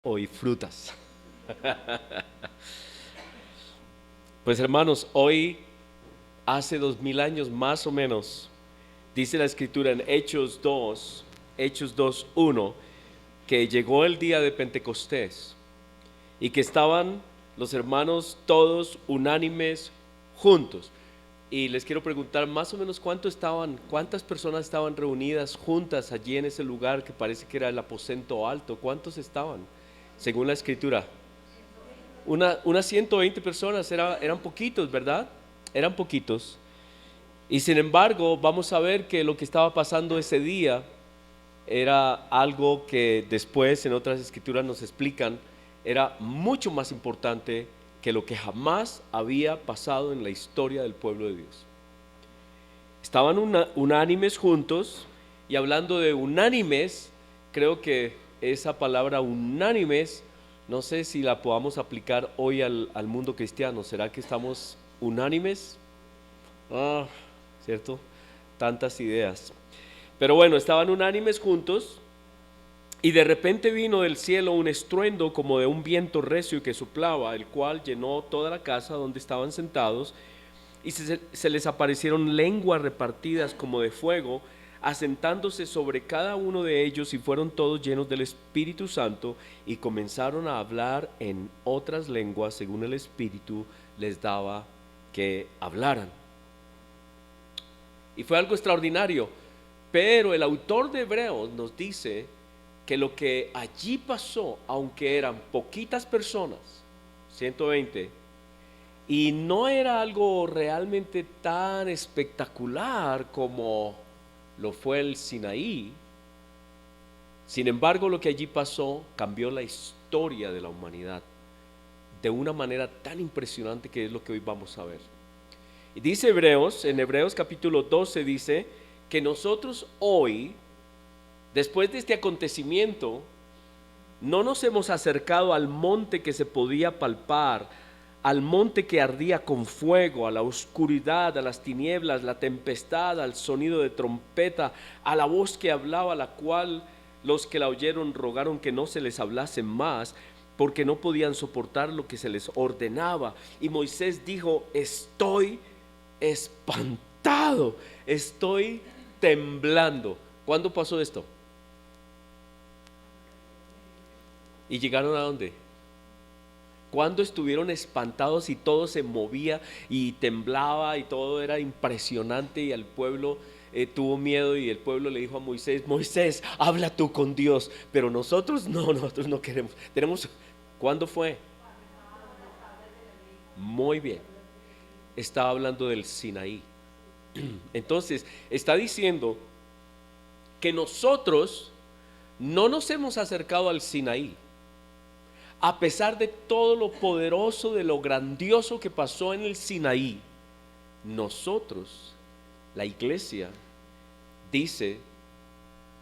hoy frutas. Pues hermanos, hoy hace 2000 años más o menos, dice la escritura en Hechos 2:1, que llegó el día de Pentecostés y que estaban los hermanos todos unánimes juntos. Y les quiero preguntar más o menos cuántas personas estaban reunidas juntas allí en ese lugar que parece que era el aposento alto. ¿Cuántos estaban? Según la escritura. Unas 120 personas, eran poquitos, ¿verdad? Eran poquitos. Y sin embargo, vamos a ver que lo que estaba pasando ese día era algo que después en otras escrituras nos explican, era mucho más importante que lo que jamás había pasado en la historia del pueblo de Dios. Estaban unánimes juntos, y hablando de unánimes, creo que esa palabra unánimes, no sé si la podamos aplicar hoy al mundo cristiano. ¿Será que estamos unánimes? ¿Cierto? Tantas ideas. Pero bueno, estaban unánimes juntos, y de repente vino del cielo un estruendo como de un viento recio que soplaba, el cual llenó toda la casa donde estaban sentados, y se les aparecieron lenguas repartidas como de fuego, asentándose sobre cada uno de ellos, y fueron todos llenos del Espíritu Santo, y comenzaron a hablar en otras lenguas según el Espíritu les daba que hablaran. Y fue algo extraordinario, pero el autor de Hebreos nos dice que lo que allí pasó, aunque eran poquitas personas, 120, y no era algo realmente tan espectacular como lo fue el Sinaí, sin embargo lo que allí pasó cambió la historia de la humanidad de una manera tan impresionante, que es lo que hoy vamos a ver. Y dice Hebreos, en Hebreos capítulo 12 dice que nosotros hoy, después de este acontecimiento, no nos hemos acercado al monte que se podía palpar, al monte que ardía con fuego, a la oscuridad, a las tinieblas, la tempestad, al sonido de trompeta, a la voz que hablaba, la cual los que la oyeron rogaron que no se les hablase más, porque no podían soportar lo que se les ordenaba. Y Moisés dijo: estoy espantado, estoy temblando. ¿Cuándo pasó esto? ¿Y llegaron a dónde? Cuando estuvieron espantados y todo se movía y temblaba y todo era impresionante, y el pueblo tuvo miedo, y el pueblo le dijo a Moisés: Moisés, habla tú con Dios, pero nosotros no queremos. ¿Cuándo fue? Muy bien, estaba hablando del Sinaí. Entonces está diciendo que nosotros no nos hemos acercado al Sinaí, a pesar de todo lo poderoso, de lo grandioso que pasó en el Sinaí. Nosotros, la iglesia, dice,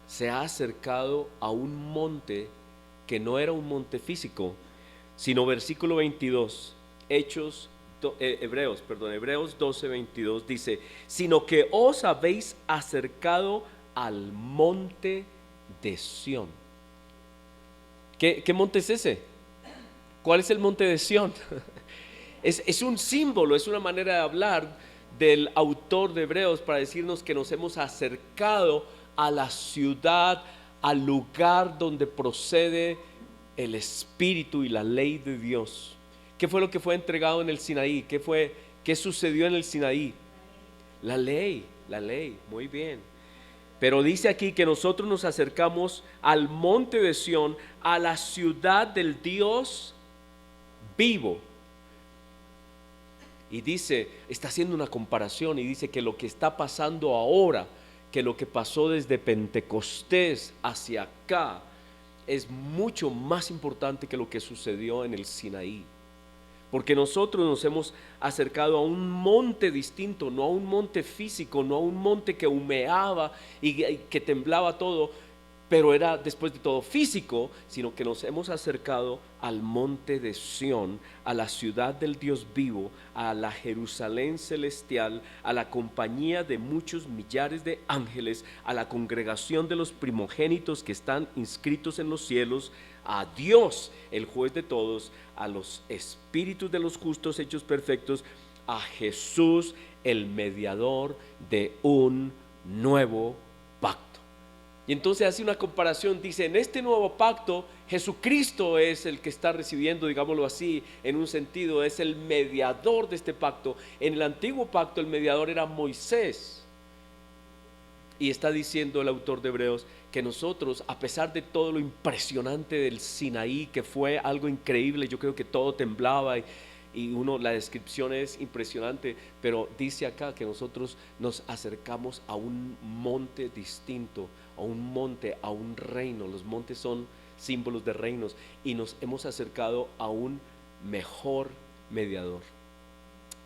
se ha acercado a un monte que no era un monte físico, sino versículo 22, Hebreos 12:22 dice: sino que os habéis acercado al monte de Sión. ¿Qué monte es ese? ¿Cuál es el monte de Sión? Es un símbolo, es una manera de hablar del autor de Hebreos para decirnos que nos hemos acercado a la ciudad, al lugar donde procede el Espíritu y la ley de Dios. ¿Qué fue lo que fue entregado en el Sinaí? ¿Qué sucedió en el Sinaí? La ley, muy bien. Pero dice aquí que nosotros nos acercamos al monte de Sión, a la ciudad del Dios vivo. Y dice, está haciendo una comparación, y dice que lo que está pasando ahora, que lo que pasó desde Pentecostés hacia acá, es mucho más importante que lo que sucedió en el Sinaí. Porque nosotros nos hemos acercado a un monte distinto, no a un monte físico, no a un monte que humeaba y que temblaba todo, pero era después de todo físico, sino que nos hemos acercado al monte de Sión, a la ciudad del Dios vivo, a la Jerusalén celestial, a la compañía de muchos millares de ángeles, a la congregación de los primogénitos que están inscritos en los cielos, a Dios, el juez de todos, a los espíritus de los justos hechos perfectos, a Jesús, el mediador de un nuevo pacto. Y entonces hace una comparación, dice, en este nuevo pacto, Jesucristo es el que está recibiendo, digámoslo así, en un sentido, es el mediador de este pacto. En el antiguo pacto el mediador era Moisés. Y está diciendo el autor de Hebreos que nosotros, a pesar de todo lo impresionante del Sinaí, que fue algo increíble, yo creo que todo temblaba y la descripción es impresionante, pero dice acá que nosotros nos acercamos a un monte distinto, a un monte, a un reino. Los montes son símbolos de reinos y nos hemos acercado a un mejor mediador,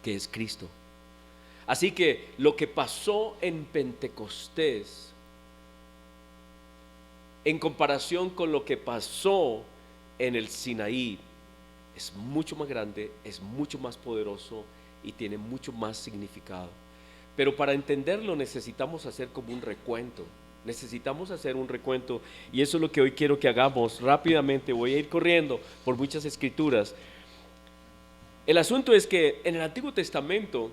que es Cristo. Así que lo que pasó en Pentecostés, en comparación con lo que pasó en el Sinaí, es mucho más grande, es mucho más poderoso y tiene mucho más significado. Pero para entenderlo necesitamos hacer como un recuento. Necesitamos hacer un recuento y eso es lo que hoy quiero que hagamos rápidamente. Voy a ir corriendo por muchas escrituras. El asunto es que en el Antiguo Testamento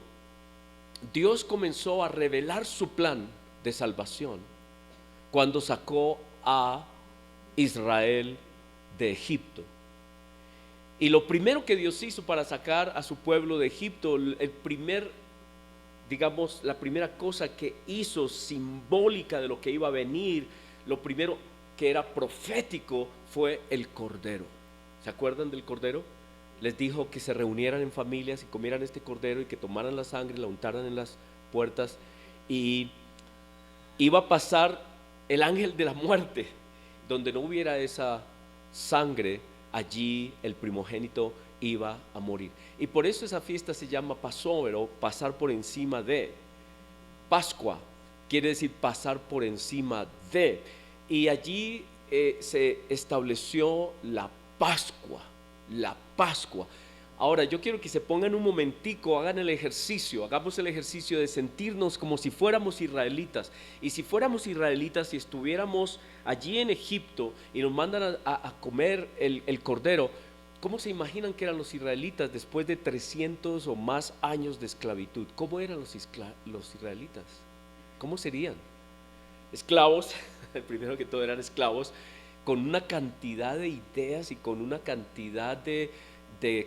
Dios comenzó a revelar su plan de salvación cuando sacó a Israel de Egipto. Y lo primero que Dios hizo para sacar a su pueblo de Egipto, la primera cosa que hizo simbólica de lo que iba a venir, lo primero que era profético fue el cordero. ¿Se acuerdan del cordero? Les dijo que se reunieran en familias y comieran este cordero y que tomaran la sangre y la untaran en las puertas, y iba a pasar el ángel de la muerte. Donde no hubiera esa sangre, allí el primogénito iba a morir. Y por eso esa fiesta se llama Passover, o pasar por encima de. Pascua quiere decir pasar por encima de. Y allí se estableció la Pascua. La Pascua. Ahora yo quiero que se pongan un momentico, hagan el ejercicio, hagamos el ejercicio de sentirnos como si fuéramos israelitas. Y si fuéramos israelitas y estuviéramos allí en Egipto y nos mandan a comer el cordero, ¿cómo se imaginan que eran los israelitas después de 300 o más años de esclavitud? ¿Cómo eran los israelitas? ¿Cómo serían? Esclavos, primero que todo eran esclavos, con una cantidad de ideas y con una cantidad de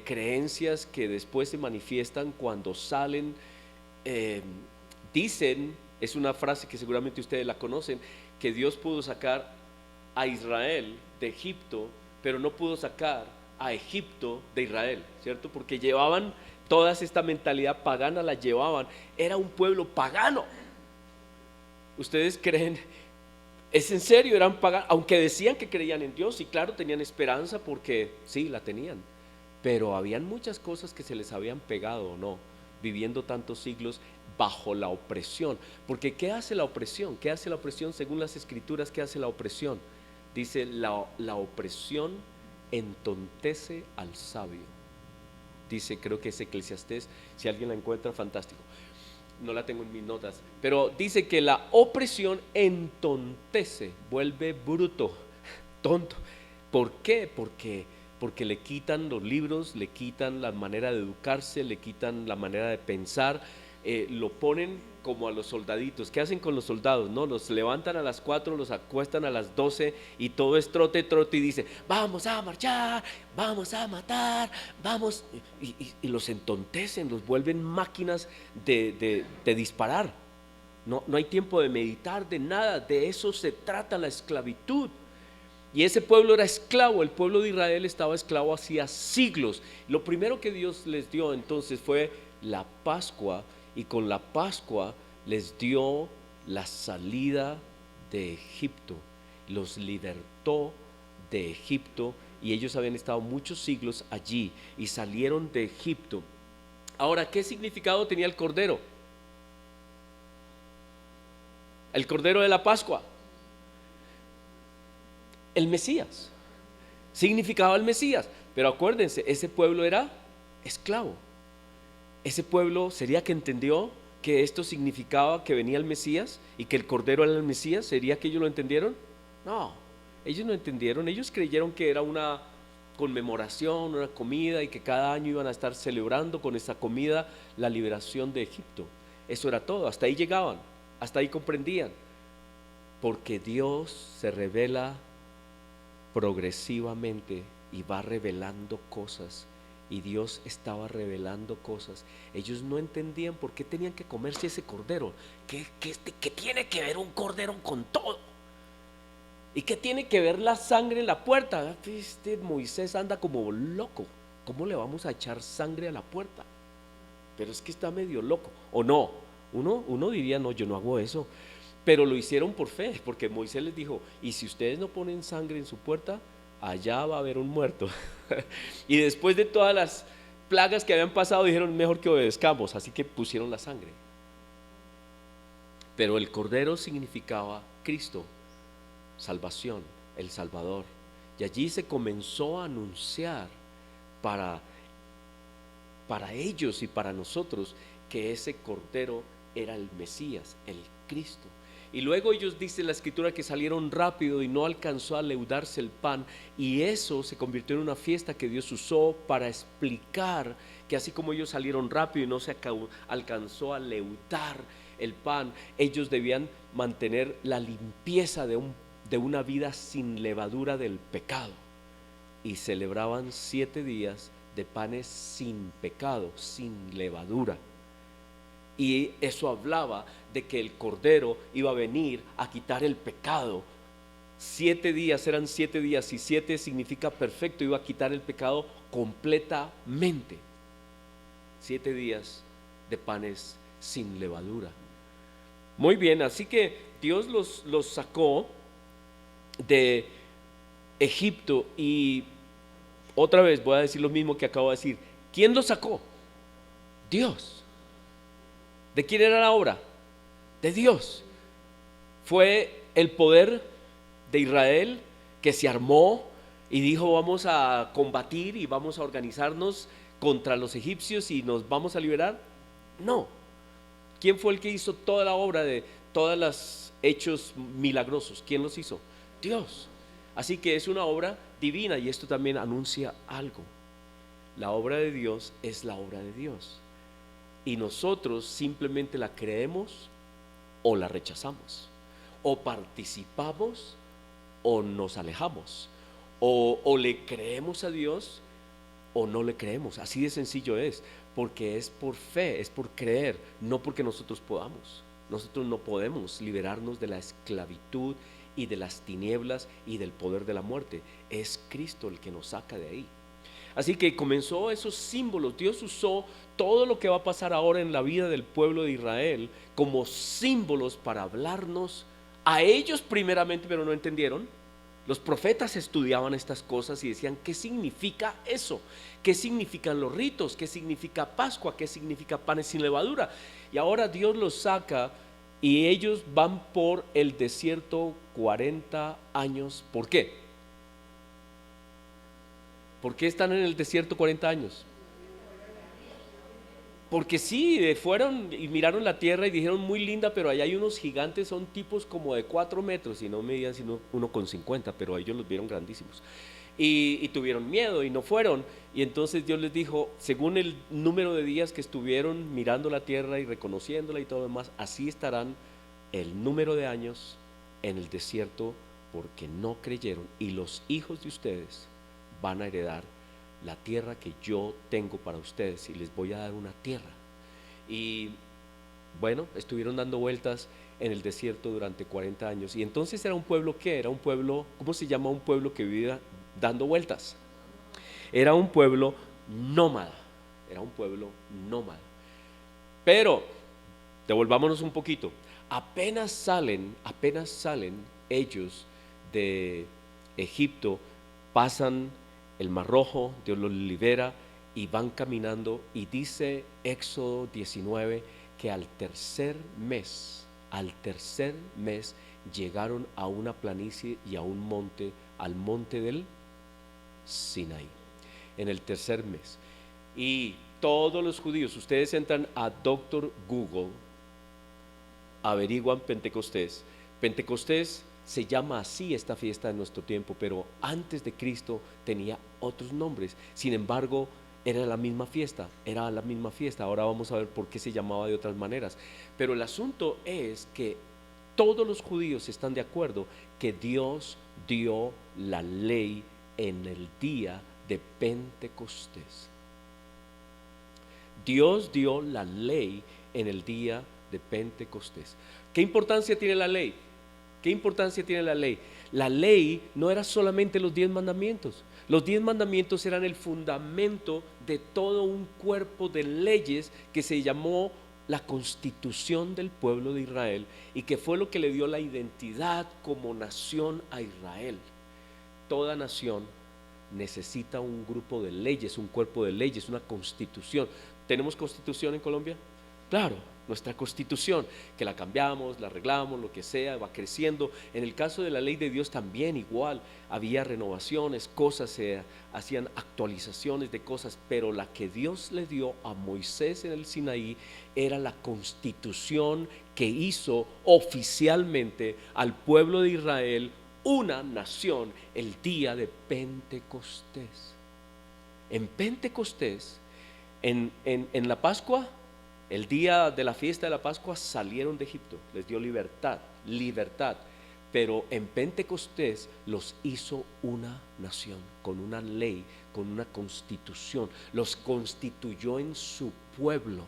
creencias que después se manifiestan cuando salen. Dicen, es una frase que seguramente ustedes la conocen, que Dios pudo sacar a Israel de Egipto, pero no pudo sacar a Egipto de Israel, ¿cierto? Porque llevaban toda esta mentalidad pagana, la llevaban, era un pueblo pagano. ¿Ustedes creen? Es en serio, eran paganos, aunque decían que creían en Dios y claro, tenían esperanza porque sí, la tenían, pero habían muchas cosas que se les habían pegado, ¿no? Viviendo tantos siglos bajo la opresión. Porque ¿qué hace la opresión? ¿Qué hace la opresión? Según las escrituras, ¿qué hace la opresión? Dice, la opresión entontece al sabio. Dice, creo que es Eclesiastés, si alguien la encuentra, fantástico. No la tengo en mis notas, pero dice que la opresión entontece, vuelve bruto, tonto. ¿Por qué? Porque le quitan los libros, le quitan la manera de educarse, le quitan la manera de pensar, lo ponen como a los soldaditos. ¿Qué hacen con los soldados? No, los levantan a las 4, los acuestan a las 12 y todo es trote, trote y dice, vamos a marchar, vamos a matar, vamos, y los entontecen, los vuelven máquinas de disparar. No hay tiempo de meditar, de nada. De eso se trata la esclavitud. Y ese pueblo era esclavo, el pueblo de Israel estaba esclavo hacía siglos. Lo primero que Dios les dio entonces fue la Pascua, y con la Pascua les dio la salida de Egipto, los libertó de Egipto, y ellos habían estado muchos siglos allí y salieron de Egipto. Ahora, ¿qué significado tenía el cordero? El cordero de la Pascua. El Mesías, significaba el Mesías, pero acuérdense, ese pueblo era esclavo. Ese pueblo, ¿sería que entendió que esto significaba que venía el Mesías y que el cordero era el Mesías? ¿Sería que ellos lo entendieron? No, Ellos no entendieron, ellos creyeron que era una conmemoración, una comida y que cada año iban a estar celebrando con esa comida la liberación de Egipto. Eso era todo, hasta ahí llegaban, hasta ahí comprendían. Porque Dios se revela progresivamente y va revelando cosas. Y Dios estaba revelando cosas. Ellos no entendían por qué tenían que comerse ese cordero. ¿Qué tiene que ver un cordero con todo? ¿Y qué tiene que ver la sangre en la puerta? Este Moisés anda como loco. ¿Cómo le vamos a echar sangre a la puerta? Pero es que está medio loco. ¿O no? Uno diría, no, yo no hago eso. Pero lo hicieron por fe, porque Moisés les dijo, y si ustedes no ponen sangre en su puerta, allá va a haber un muerto. Y después de todas las plagas que habían pasado, dijeron, mejor que obedezcamos, así que pusieron la sangre. Pero el cordero significaba Cristo, salvación, el Salvador. Y allí se comenzó a anunciar para ellos y para nosotros que ese cordero era el Mesías, el Cristo. Y luego ellos, dice la escritura, que salieron rápido y no alcanzó a leudarse el pan, y eso se convirtió en una fiesta que Dios usó para explicar que así como ellos salieron rápido y no se alcanzó a leudar el pan, ellos debían mantener la limpieza de una vida sin levadura del pecado, y celebraban 7 días de panes sin pecado, sin levadura. Y eso hablaba de que el Cordero iba a venir a quitar el pecado. 7 días, eran 7 días, y 7 significa perfecto, iba a quitar el pecado completamente. 7 días de panes sin levadura. Muy bien, así que Dios los sacó de Egipto, y otra vez voy a decir lo mismo que acabo de decir. ¿Quién los sacó? Dios. ¿De quién era la obra? De Dios. Fue el poder de Israel que se armó y dijo, vamos a combatir y vamos a organizarnos contra los egipcios y nos vamos a liberar. No. ¿Quién fue el que hizo toda la obra de todos los hechos milagrosos? ¿Quién los hizo? Dios. Así que es una obra divina, y esto también anuncia algo. La obra de Dios es la obra de Dios, y nosotros simplemente la creemos o la rechazamos, o participamos o nos alejamos, o le creemos a Dios o no le creemos. Así de sencillo es, porque es por fe, es por creer, no porque nosotros podamos. Nosotros no podemos liberarnos de la esclavitud y de las tinieblas y del poder de la muerte. Es Cristo el que nos saca de ahí. Así que comenzó esos símbolos. Dios usó todo lo que va a pasar ahora en la vida del pueblo de Israel como símbolos para hablarnos a ellos primeramente, pero no entendieron. Los profetas estudiaban estas cosas y decían, ¿qué significa eso? ¿Qué significan los ritos? ¿Qué significa Pascua? ¿Qué significa panes sin levadura? Y ahora Dios los saca y ellos van por el desierto 40 años. ¿Por qué? ¿Por qué están en el desierto 40 años? Porque sí, fueron y miraron la tierra y dijeron, muy linda, pero allá hay unos gigantes, son tipos como de 4 metros y no medían sino 1,50, pero ellos los vieron grandísimos. Y tuvieron miedo y no fueron. Y entonces Dios les dijo, según el número de días que estuvieron mirando la tierra y reconociéndola y todo lo demás, así estarán el número de años en el desierto, porque no creyeron, y los hijos de ustedes van a heredar la tierra que yo tengo para ustedes, y les voy a dar una tierra. Y bueno, estuvieron dando vueltas en el desierto durante 40 años. Y entonces era un pueblo, ¿qué? Era un pueblo, ¿cómo se llama un pueblo que vivía dando vueltas? Era un pueblo nómada. Era un pueblo nómada. Pero, devolvámonos un poquito. Apenas salen ellos de Egipto, pasan el Mar Rojo, Dios los libera y van caminando, y dice Éxodo 19 que al tercer mes llegaron a una planicie y a un monte, al monte del Sinaí, en el tercer mes. Y todos los judíos, ustedes entran a Doctor Google, averiguan Pentecostés. Pentecostés se llama así esta fiesta de nuestro tiempo, pero antes de Cristo tenía otros nombres. Sin embargo, era la misma fiesta, era la misma fiesta. Ahora vamos a ver por qué se llamaba de otras maneras. Pero el asunto es que todos los judíos están de acuerdo que Dios dio la ley en el día de Pentecostés. Dios dio la ley en el día de Pentecostés. ¿Qué importancia tiene la ley? ¿Qué importancia tiene la ley? La ley no era solamente los 10 mandamientos. Los 10 mandamientos eran el fundamento de todo un cuerpo de leyes que se llamó la constitución del pueblo de Israel y que fue lo que le dio la identidad como nación a Israel. Toda nación necesita un grupo de leyes, un cuerpo de leyes, una constitución. ¿Tenemos constitución en Colombia? Claro, nuestra constitución, que la cambiamos, la arreglamos, lo que sea, va creciendo. En el caso de la ley de Dios también igual, había renovaciones, cosas, se hacían actualizaciones de cosas, pero la que Dios le dio a Moisés en el Sinaí era la constitución que hizo oficialmente al pueblo de Israel una nación el día de Pentecostés. En Pentecostés, en la Pascua, el día de la fiesta de la Pascua, salieron de Egipto, les dio libertad, pero en Pentecostés los hizo una nación, con una ley, con una constitución, los constituyó en su pueblo,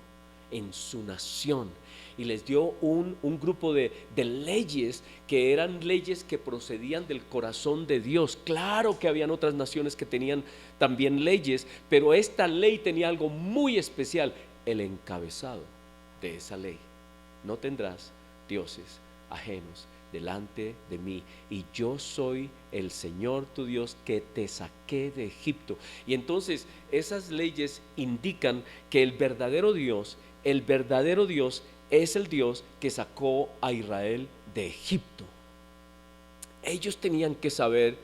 en su nación, y les dio un grupo de leyes que eran leyes que procedían del corazón de Dios. Claro que habían otras naciones que tenían también leyes, pero esta ley tenía algo muy especial: el encabezado de esa ley: no tendrás dioses ajenos delante de mí, y yo soy el Señor tu Dios que te saqué de Egipto. Y entonces esas leyes indican que el verdadero Dios es el Dios que sacó a Israel de Egipto. Ellos tenían que saber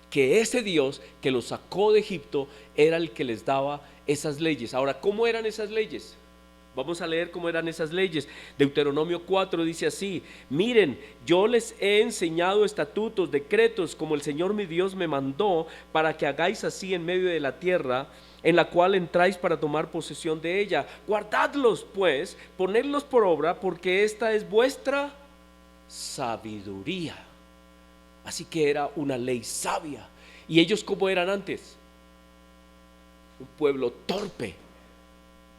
que ese Dios que los sacó de Egipto era el que les daba esas leyes. Ahora, ¿cómo eran esas leyes? Vamos a leer cómo eran esas leyes. Deuteronomio 4 dice así: miren, yo les he enseñado estatutos, decretos, como el Señor mi Dios me mandó, para que hagáis así en medio de la tierra en la cual entráis para tomar posesión de ella. Guardadlos pues, ponedlos por obra, porque esta es vuestra sabiduría. Así que era una ley sabia. ¿Y ellos cómo eran antes? Un pueblo torpe,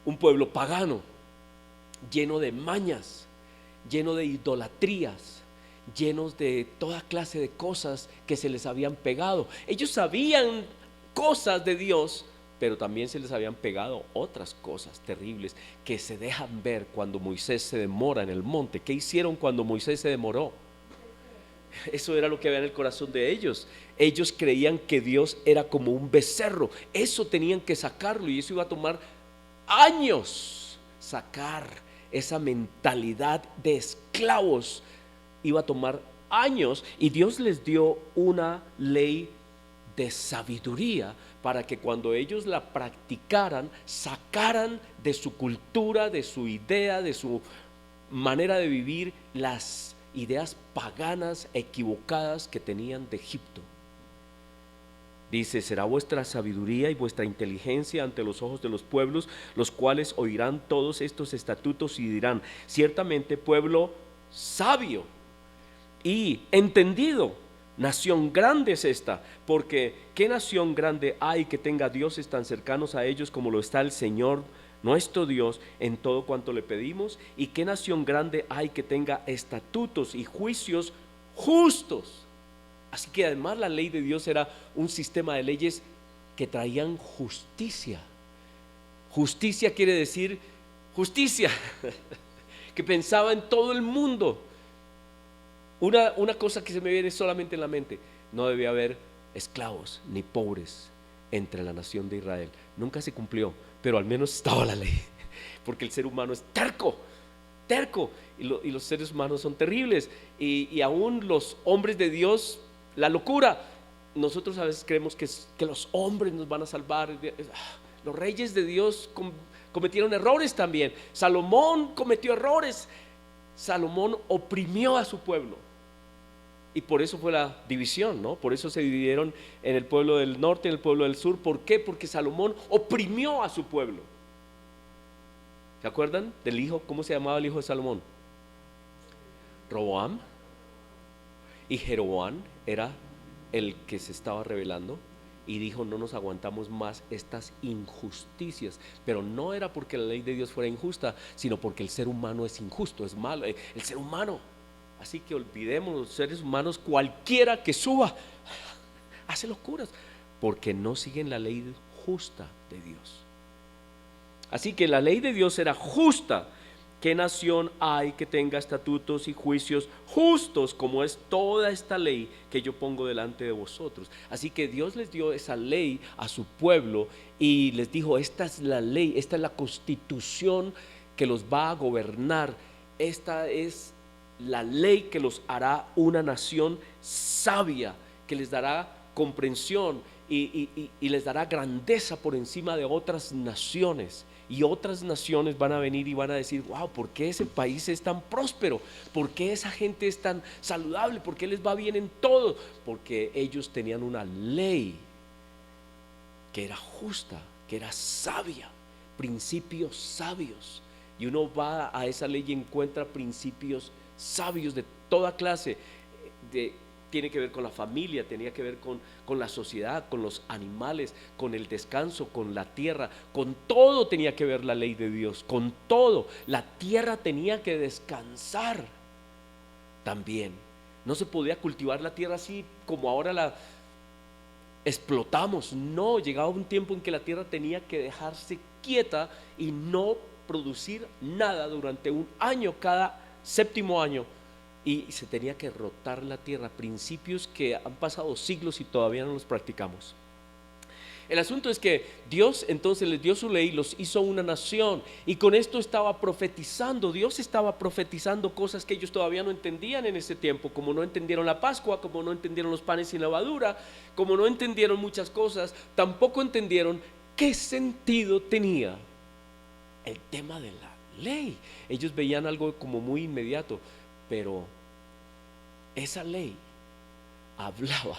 un pueblo pagano, lleno de mañas, lleno de idolatrías, llenos de toda clase de cosas que se les habían pegado. Ellos sabían cosas de Dios, pero también se les habían pegado otras cosas terribles que se dejan ver cuando Moisés se demora en el monte. ¿Qué hicieron cuando Moisés se demoró? Eso era lo que había en el corazón de ellos. Ellos creían que Dios era como un becerro. Eso tenían que sacarlo, y eso iba a tomar años. Sacar esa mentalidad de esclavos iba a tomar años, y Dios les dio una ley de sabiduría para que cuando ellos la practicaran, sacaran de su cultura, de su idea, de su manera de vivir, las ideas paganas, equivocadas que tenían de Egipto. Dice: será vuestra sabiduría y vuestra inteligencia ante los ojos de los pueblos, los cuales oirán todos estos estatutos y dirán: ciertamente pueblo sabio y entendido, nación grande es esta. Porque ¿qué nación grande hay que tenga dioses tan cercanos a ellos como lo está el Señor nuestro Dios en todo cuanto le pedimos? ¿Y qué nación grande hay que tenga estatutos y juicios justos? Así que además la ley de Dios era un sistema de leyes que traían justicia. Justicia quiere decir justicia, que pensaba en todo el mundo. Una cosa que se me viene solamente en la mente: no debía haber esclavos ni pobres entre la nación de Israel. Nunca se cumplió, pero al menos estaba la ley, porque el ser humano es terco, y los seres humanos son terribles, y aún los hombres de Dios, la locura. Nosotros a veces creemos que los hombres nos van a salvar. Los reyes de Dios cometieron errores también. Salomón cometió errores. Salomón oprimió a su pueblo. Y por eso fue la división, ¿no? Por eso se dividieron en el pueblo del norte y en el pueblo del sur. ¿Por qué? Porque Salomón oprimió a su pueblo. ¿Se acuerdan del hijo? ¿Cómo se llamaba el hijo de Salomón? Roboam. Y Jeroboam era el que se estaba rebelando y dijo: no nos aguantamos más estas injusticias. Pero no era porque la ley de Dios fuera injusta, sino porque el ser humano es injusto, es malo, el ser humano. Así que olvidemos los seres humanos, cualquiera que suba hace locuras, porque no siguen la ley justa de Dios. Así que la ley de Dios era justa. ¿Qué nación hay que tenga estatutos y juicios justos como es toda esta ley que yo pongo delante de vosotros? Así que Dios les dio esa ley a su pueblo y les dijo: esta es la ley, esta es la constitución que los va a gobernar, esta es la ley que los hará una nación sabia, que les dará comprensión y les dará grandeza por encima de otras naciones. Y otras naciones van a venir y van a decir: wow, ¿por qué ese país es tan próspero? ¿Por qué esa gente es tan saludable? ¿Por qué les va bien en todo? Porque ellos tenían una ley que era justa, que era sabia, principios sabios. Y uno va a esa ley y encuentra principios sabios de toda clase. Tiene que ver con la familia, tenía que ver con la sociedad, con los animales, con el descanso, con la tierra, con todo tenía que ver la ley de Dios, con todo. La tierra tenía que descansar también. No se podía cultivar la tierra así como ahora la explotamos. No, llegaba un tiempo en que la tierra tenía que dejarse quieta y no producir nada durante un año, cada séptimo año. Y se tenía que rotar la tierra, principios que han pasado siglos y todavía no los practicamos. El asunto es que Dios entonces les dio su ley, los hizo una nación, y con esto estaba profetizando. Dios estaba profetizando cosas que ellos todavía no entendían en ese tiempo, como no entendieron la Pascua, como no entendieron los panes sin levadura, como no entendieron muchas cosas, tampoco entendieron qué sentido tenía el tema de la ley. Ellos veían algo como muy inmediato, pero esa ley hablaba,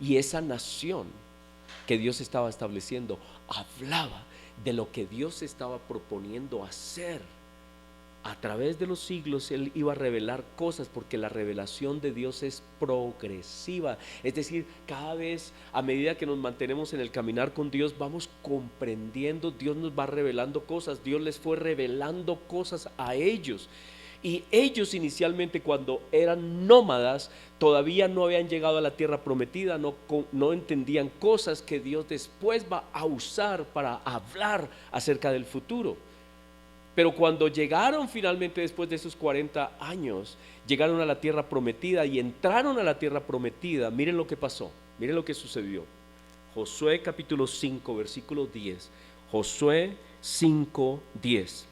y esa nación que Dios estaba estableciendo hablaba de lo que Dios estaba proponiendo hacer. A través de los siglos Él iba a revelar cosas, porque la revelación de Dios es progresiva. Es decir, cada vez a medida que nos mantenemos en el caminar con Dios, vamos comprendiendo, Dios nos va revelando cosas. Dios les fue revelando cosas a ellos. Y ellos inicialmente, cuando eran nómadas, todavía no habían llegado a la tierra prometida, no entendían cosas que Dios después va a usar para hablar acerca del futuro. Pero cuando llegaron finalmente, después de esos 40 años, llegaron a la tierra prometida y entraron a la tierra prometida. Miren lo que pasó, miren lo que sucedió. Josué capítulo 5, versículo 10. Josué 5, 10.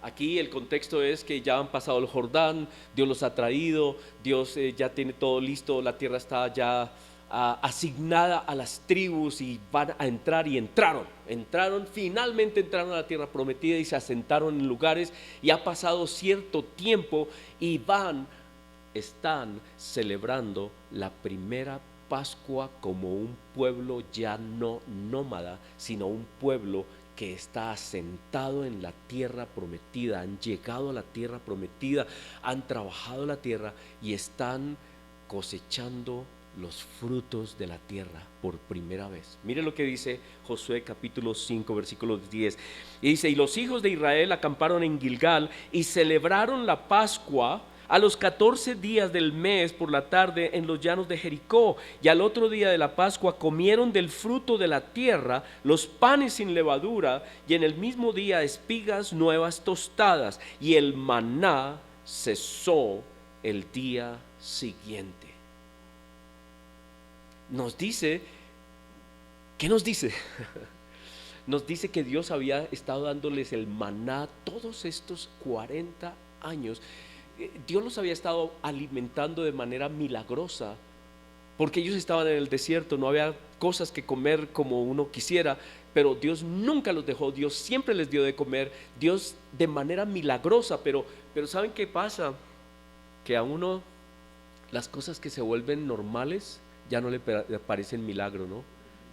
Aquí el contexto es que ya han pasado el Jordán, Dios los ha traído, Dios ya tiene todo listo, la tierra está ya asignada a las tribus y van a entrar, y finalmente entraron a la tierra prometida y se asentaron en lugares, y ha pasado cierto tiempo y están celebrando la primera Pascua como un pueblo ya no nómada, sino un pueblo que está asentado en la tierra prometida. Han llegado a la tierra prometida, han trabajado la tierra y están cosechando los frutos de la tierra por primera vez. Mire lo que dice Josué capítulo 5 versículo 10. Y dice: y los hijos de Israel acamparon en Gilgal y celebraron la Pascua a los 14 días del mes por la tarde en los llanos de Jericó. Y al otro día de la Pascua comieron del fruto de la tierra, los panes sin levadura, y en el mismo día espigas nuevas tostadas, y el maná cesó el día siguiente. Nos dice, ¿qué nos dice? Nos dice que Dios había estado dándoles el maná todos estos 40 años. Dios los había estado alimentando de manera milagrosa, porque ellos estaban en el desierto, no había cosas que comer como uno quisiera, pero Dios nunca los dejó. Dios siempre les dio de comer, Dios de manera milagrosa. Pero ¿saben qué pasa? Que a uno las cosas que se vuelven normales ya no le parecen milagro, ¿no?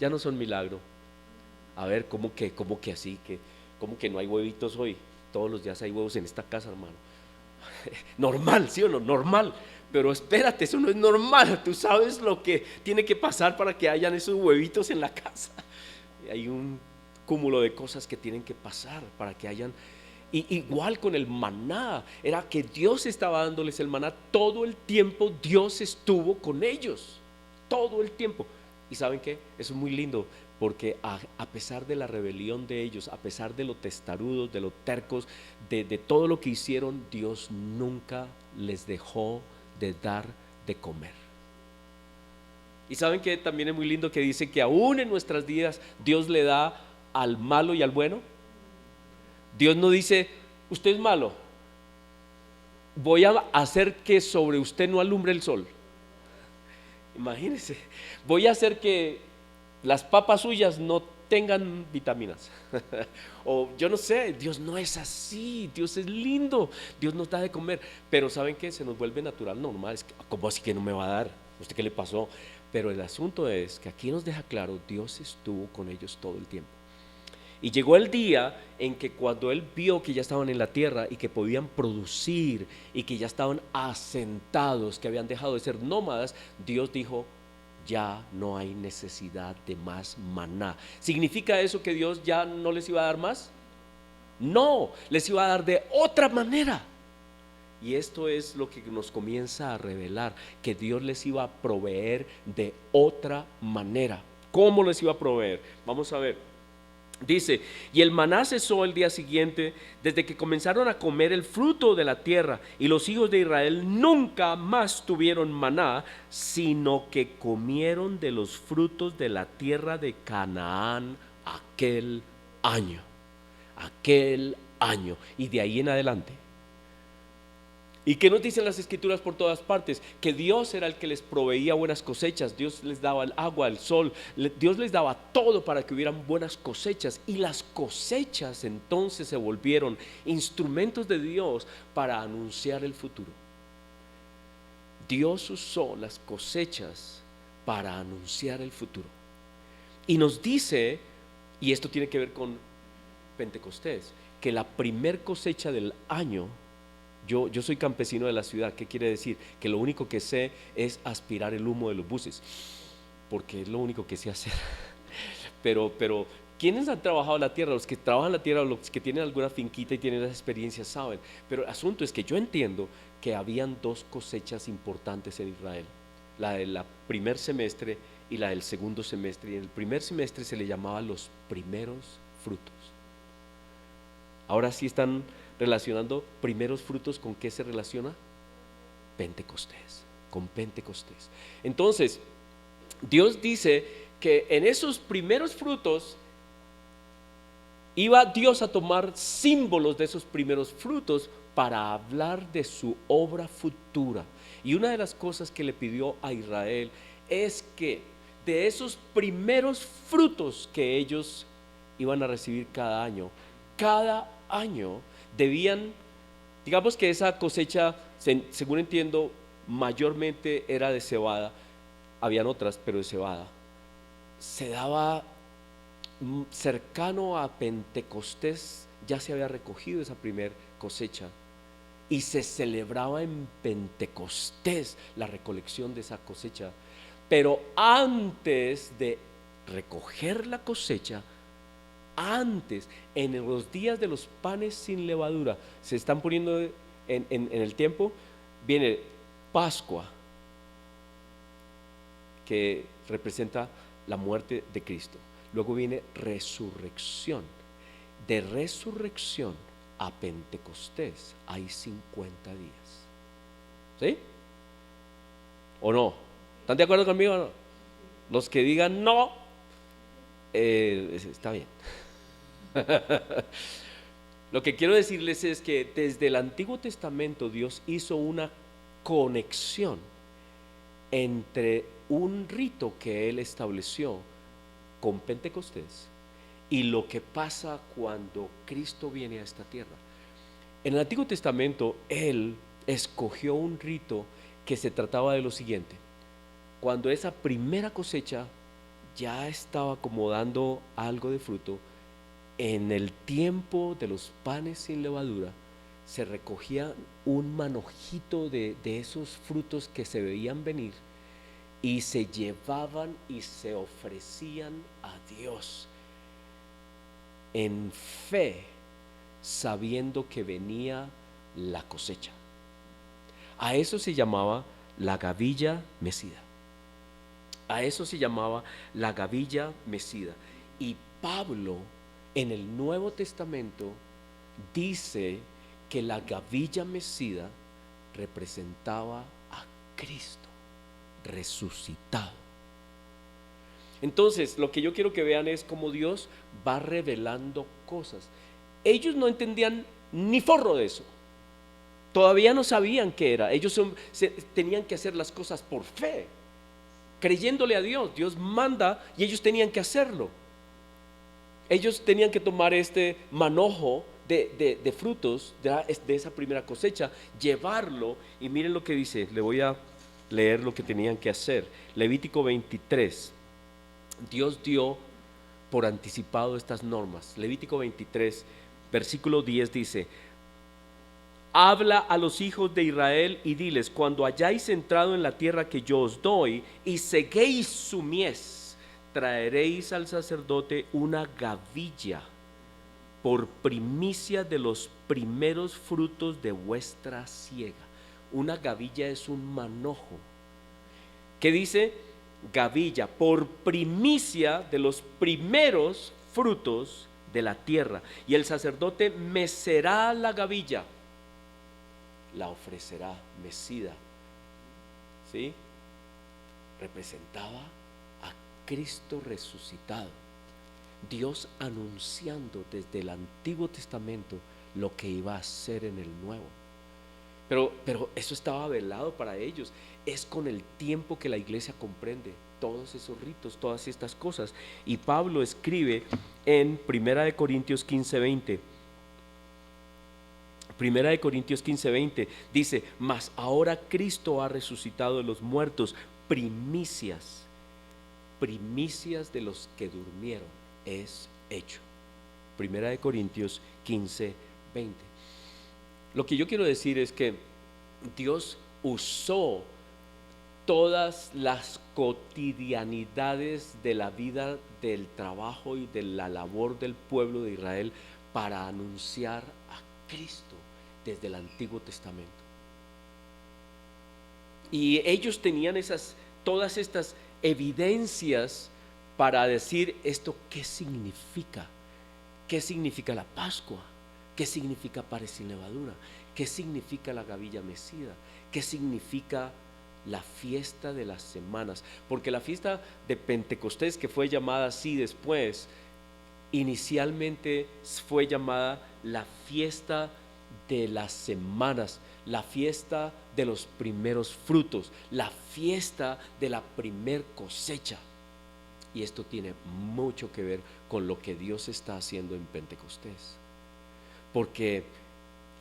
Ya no son milagro. A ver, cómo que así? ¿Cómo que no hay huevitos hoy? Todos los días hay huevos en esta casa, hermano. Normal, ¿sí o no? Normal. Pero espérate, eso no es normal. Tú sabes lo que tiene que pasar para que hayan esos huevitos en la casa. Hay un cúmulo de cosas que tienen que pasar para que hayan. Y igual con el maná, era que Dios estaba dándoles el maná todo el tiempo. Dios estuvo con ellos todo el tiempo. ¿Y saben qué? Eso es muy lindo, porque a pesar de la rebelión de ellos, a pesar de lo testarudos, de lo tercos, de todo lo que hicieron, Dios nunca les dejó de dar de comer. Y saben que también es muy lindo que dice que aún en nuestras vidas Dios le da al malo y al bueno. Dios no dice, usted es malo, voy a hacer que sobre usted no alumbre el sol. Imagínense, voy a hacer que las papas suyas no tengan vitaminas. O yo no sé, Dios no es así, Dios es lindo, Dios nos da de comer, pero ¿saben qué? Se nos vuelve natural, normal, es que, ¿cómo así que no me va a dar? ¿Usted qué le pasó? Pero el asunto es que aquí nos deja claro, Dios estuvo con ellos todo el tiempo. Y llegó el día en que cuando Él vio que ya estaban en la tierra y que podían producir y que ya estaban asentados, que habían dejado de ser nómadas, Dios dijo, ya no hay necesidad de más maná. ¿Significa eso que Dios ya no les iba a dar más? No, les iba a dar de otra manera. Y esto es lo que nos comienza a revelar, que Dios les iba a proveer de otra manera. ¿Cómo les iba a proveer? Vamos a ver. Dice, y el maná cesó el día siguiente, desde que comenzaron a comer el fruto de la tierra, y los hijos de Israel nunca más tuvieron maná, sino que comieron de los frutos de la tierra de Canaán aquel año, y de ahí en adelante. ¿Y qué nos dicen las escrituras por todas partes? Que Dios era el que les proveía buenas cosechas, Dios les daba el agua, el sol, Dios les daba todo para que hubieran buenas cosechas. Y las cosechas entonces se volvieron instrumentos de Dios para anunciar el futuro. Dios usó las cosechas para anunciar el futuro. Y nos dice, y esto tiene que ver con Pentecostés, que la primer cosecha del año. Yo soy campesino de la ciudad. ¿Qué quiere decir? Que lo único que sé es aspirar el humo de los buses, porque es lo único que sé hacer. Pero ¿quiénes han trabajado la tierra? Los que trabajan la tierra, los que tienen alguna finquita y tienen las experiencias saben. Pero el asunto es que yo entiendo que habían dos cosechas importantes en Israel, la del primer semestre y la del segundo semestre. Y en el primer semestre se le llamaba los primeros frutos. Ahora sí están relacionando primeros frutos. ¿Con qué se relaciona? Pentecostés, con Pentecostés. Entonces, Dios dice que en esos primeros frutos iba Dios a tomar símbolos de esos primeros frutos para hablar de su obra futura. Y una de las cosas que le pidió a Israel es que de esos primeros frutos que ellos iban a recibir cada año debían, digamos que esa cosecha, según entiendo, mayormente era de cebada, habían otras, pero de cebada, se daba cercano a Pentecostés, ya se había recogido esa primer cosecha y se celebraba en Pentecostés la recolección de esa cosecha. Pero antes de recoger la cosecha, antes, en los días de los panes sin levadura, se están poniendo en el tiempo, viene Pascua, que representa la muerte de Cristo. Luego viene resurrección. De resurrección a Pentecostés hay 50 días. ¿Sí? ¿O no? ¿Están de acuerdo conmigo o no? Los que digan no, está bien. Lo que quiero decirles es que desde el Antiguo Testamento Dios hizo una conexión entre un rito que Él estableció con Pentecostés y lo que pasa cuando Cristo viene a esta tierra. En el Antiguo Testamento Él escogió un rito que se trataba de lo siguiente: cuando esa primera cosecha ya estaba como dando algo de fruto, en el tiempo de los panes sin levadura, se recogía un manojito de esos frutos que se veían venir y se llevaban y se ofrecían a Dios en fe, sabiendo que venía la cosecha. A eso se llamaba la gavilla mecida. A eso se llamaba la gavilla mecida. Y Pablo en el Nuevo Testamento dice que la gavilla mecida representaba a Cristo resucitado. Entonces, lo que yo quiero que vean es cómo Dios va revelando cosas. Ellos no entendían ni forro de eso. Todavía no sabían qué era. Ellos tenían que hacer las cosas por fe, creyéndole a Dios. Dios manda y ellos tenían que hacerlo. Ellos tenían que tomar este manojo de frutos de esa primera cosecha, llevarlo, y miren lo que dice. Le voy a leer lo que tenían que hacer. Levítico 23. Dios dio por anticipado estas normas. Levítico 23, versículo 10 dice: habla a los hijos de Israel y diles: cuando hayáis entrado en la tierra que yo os doy y seguéis su mies, traeréis al sacerdote una gavilla por primicia de los primeros frutos de vuestra siega. Una gavilla es un manojo. ¿Qué dice? Gavilla, por primicia de los primeros frutos de la tierra. Y el sacerdote mecerá la gavilla, la ofrecerá mecida. ¿Sí? Representaba a Cristo resucitado. Dios anunciando desde el Antiguo Testamento lo que iba a hacer en el Nuevo. Pero eso estaba velado para ellos. Es con el tiempo que la iglesia comprende todos esos ritos, todas estas cosas. Y Pablo escribe en 1 Corintios 15:20. 1 Corintios 15:20 dice: mas ahora Cristo ha resucitado de los muertos, primicias de los que durmieron es hecho. 1 Corintios 15:20. Lo que yo quiero decir es que Dios usó todas las cotidianidades de la vida, del trabajo y de la labor del pueblo de Israel para anunciar a Cristo desde el Antiguo Testamento. Y ellos tenían todas estas evidencias para decir esto: ¿qué significa? ¿Qué significa la Pascua? ¿Qué significa panes sin levadura? ¿Qué significa la gavilla mecida? ¿Qué significa la fiesta de las semanas? Porque la fiesta de Pentecostés, que fue llamada así después, inicialmente fue llamada la fiesta de las semanas, la fiesta de los primeros frutos, la fiesta de la primer cosecha. Y esto tiene mucho que ver con lo que Dios está haciendo en Pentecostés, porque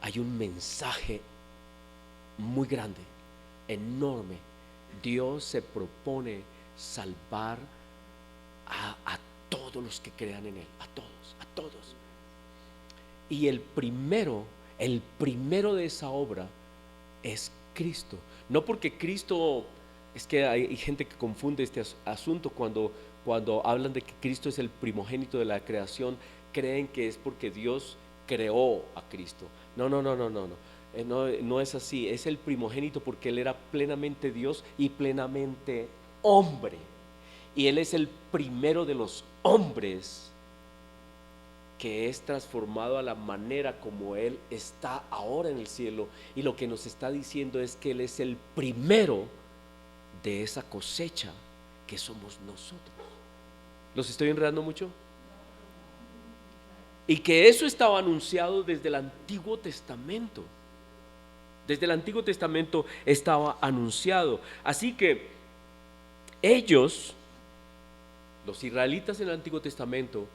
hay un mensaje muy grande, enorme. Dios se propone salvar a todos los que crean en Él, a todos. Y el primero de esa obra es Cristo. No porque Cristo, es que hay gente que confunde este asunto cuando hablan de que Cristo es el primogénito de la creación, creen que es porque Dios creó a Cristo. No. No es así. Es el primogénito porque Él era plenamente Dios y plenamente hombre. Y Él es el primero de los hombres que es transformado a la manera como Él está ahora en el cielo. Y lo que nos está diciendo es que Él es el primero de esa cosecha que somos nosotros. ¿Los estoy enredando mucho? Y que eso estaba anunciado desde el Antiguo Testamento. Desde el Antiguo Testamento estaba anunciado. Así que ellos, los israelitas en el Antiguo Testamento,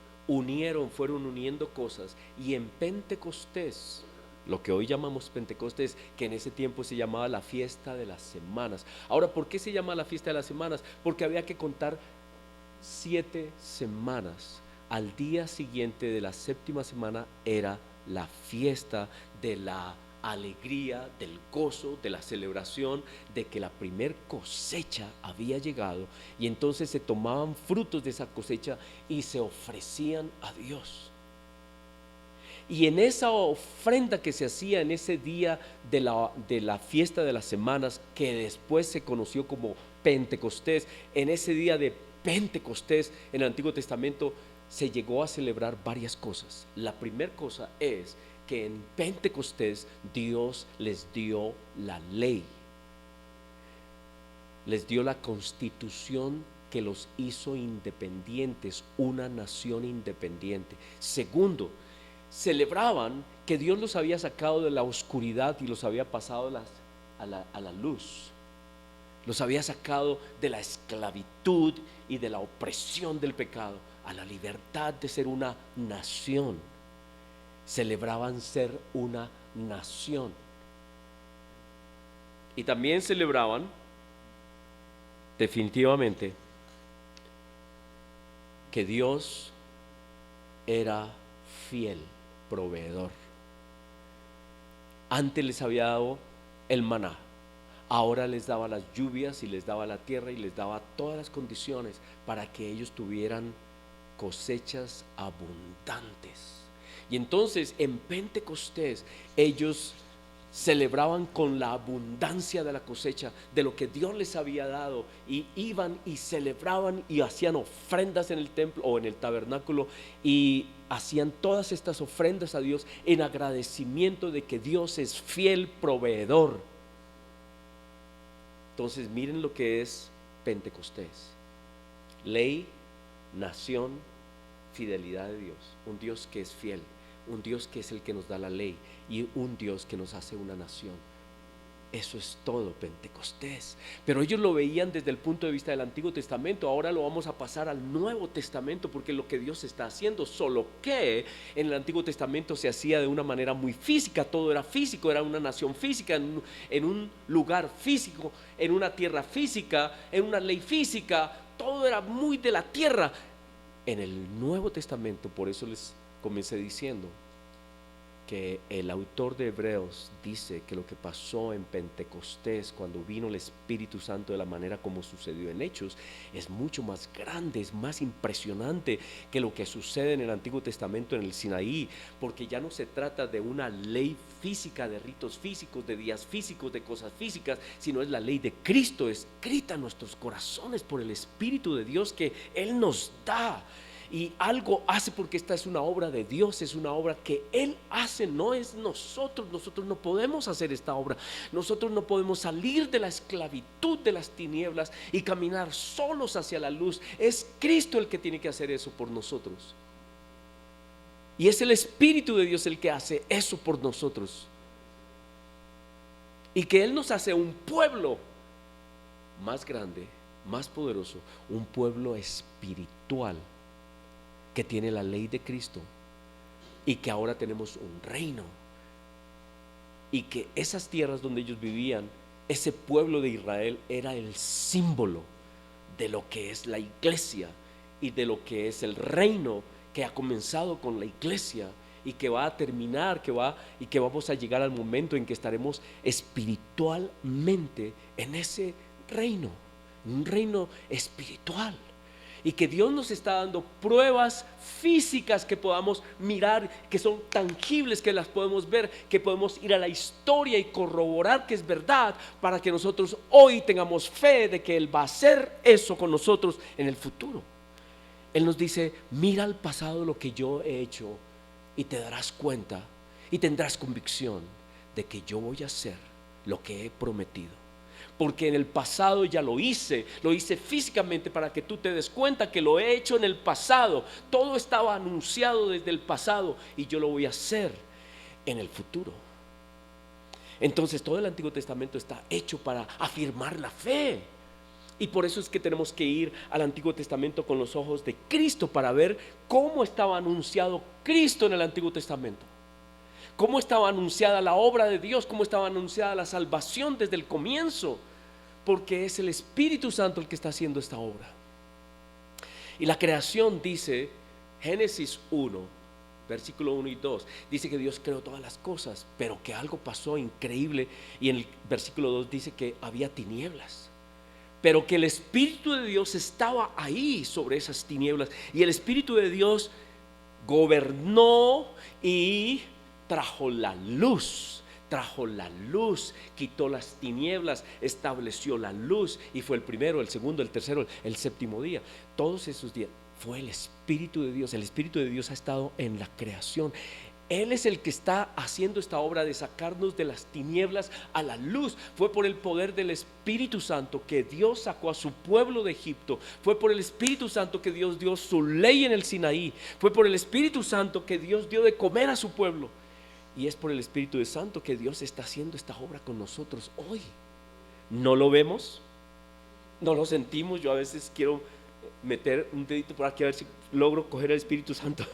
fueron uniendo cosas. Y en Pentecostés, lo que hoy llamamos Pentecostés, que en ese tiempo se llamaba la fiesta de las semanas. Ahora, ¿por qué se llama la fiesta de las semanas? Porque había que contar 7 semanas. Al día siguiente de la 7ª semana era la fiesta de la alegría, del gozo, de la celebración de que la primer cosecha había llegado, y entonces se tomaban frutos de esa cosecha y se ofrecían a Dios. Y en esa ofrenda que se hacía en ese día de la fiesta de las semanas, que después se conoció como Pentecostés, en ese día de Pentecostés en el Antiguo Testamento se llegó a celebrar varias cosas. La primera cosa es que en Pentecostés Dios les dio la ley, les dio la constitución que los hizo independientes, una nación independiente. Segundo, celebraban que Dios los había sacado de la oscuridad y los había pasado a la luz. Los había sacado de la esclavitud y de la opresión del pecado a la libertad de ser una nación. Celebraban ser una nación. Y también celebraban definitivamente que Dios era fiel proveedor. Antes les había dado el maná, ahora les daba las lluvias y les daba la tierra y les daba todas las condiciones para que ellos tuvieran cosechas abundantes. Y entonces en Pentecostés ellos celebraban con la abundancia de la cosecha, de lo que Dios les había dado, y iban y celebraban y hacían ofrendas en el templo o en el tabernáculo, y hacían todas estas ofrendas a Dios en agradecimiento de que Dios es fiel proveedor. Entonces miren lo que es Pentecostés: ley, nación, fidelidad de Dios, un Dios que es fiel, un Dios que es el que nos da la ley y un Dios que nos hace una nación. Eso es todo Pentecostés. Pero ellos lo veían desde el punto de vista del Antiguo Testamento. Ahora lo vamos a pasar al Nuevo Testamento, porque lo que Dios está haciendo, solo que en el Antiguo Testamento se hacía de una manera muy física. Todo era físico, era una nación física, en un lugar físico, en una tierra física, en una ley física. Todo era muy de la tierra. En el Nuevo Testamento, por eso les comencé diciendo que el autor de Hebreos dice que lo que pasó en Pentecostés, cuando vino el Espíritu Santo de la manera como sucedió en Hechos, es mucho más grande, es más impresionante que lo que sucede en el Antiguo Testamento en el Sinaí, porque ya no se trata de una ley física, de ritos físicos, de días físicos, de cosas físicas, sino es la ley de Cristo escrita en nuestros corazones por el Espíritu de Dios que Él nos da. Y algo hace, porque esta es una obra de Dios, es una obra que Él hace, no es nosotros. Nosotros no podemos hacer esta obra. Nosotros no podemos salir de la esclavitud de las tinieblas y caminar solos hacia la luz. Es Cristo el que tiene que hacer eso por nosotros. Y es el Espíritu de Dios el que hace eso por nosotros. Y que Él nos hace un pueblo más grande, más poderoso, un pueblo espiritual que tiene la ley de Cristo, y que ahora tenemos un reino, y que esas tierras donde ellos vivían, ese pueblo de Israel era el símbolo de lo que es la iglesia y de lo que es el reino que ha comenzado con la iglesia y que va a terminar, y que vamos a llegar al momento en que estaremos espiritualmente en ese reino, un reino espiritual. Y que Dios nos está dando pruebas físicas que podamos mirar, que son tangibles, que las podemos ver, que podemos ir a la historia y corroborar que es verdad, para que nosotros hoy tengamos fe de que Él va a hacer eso con nosotros en el futuro. Él nos dice: mira al pasado lo que yo he hecho, y te darás cuenta y tendrás convicción de que yo voy a hacer lo que he prometido. Porque en el pasado ya lo hice físicamente, para que tú te des cuenta que lo he hecho en el pasado. Todo estaba anunciado desde el pasado, y yo lo voy a hacer en el futuro. Entonces todo el Antiguo Testamento está hecho para afirmar la fe. Y por eso es que tenemos que ir al Antiguo Testamento con los ojos de Cristo, para ver cómo estaba anunciado Cristo en el Antiguo Testamento, cómo estaba anunciada la obra de Dios, cómo estaba anunciada la salvación desde el comienzo, porque es el Espíritu Santo el que está haciendo esta obra. Y la creación dice, Génesis 1, versículo 1 y 2, dice que Dios creó todas las cosas, pero que algo pasó increíble, y en el versículo 2 dice que había tinieblas, pero que el Espíritu de Dios estaba ahí sobre esas tinieblas, y el Espíritu de Dios gobernó y trajo la luz. Trajo la luz, quitó las tinieblas, estableció la luz, y fue el primero, el segundo, el tercero, el séptimo día. Todos esos días fue el Espíritu de Dios. El Espíritu de Dios ha estado en la creación. Él es el que está haciendo esta obra de sacarnos de las tinieblas a la luz. Fue por el poder del Espíritu Santo que Dios sacó a su pueblo de Egipto. Fue por el Espíritu Santo que Dios dio su ley en el Sinaí. Fue por el Espíritu Santo que Dios dio de comer a su pueblo. Y es por el Espíritu Santo que Dios está haciendo esta obra con nosotros hoy. No lo vemos, no lo sentimos. Yo a veces quiero meter un dedito por aquí a ver si logro coger el Espíritu Santo.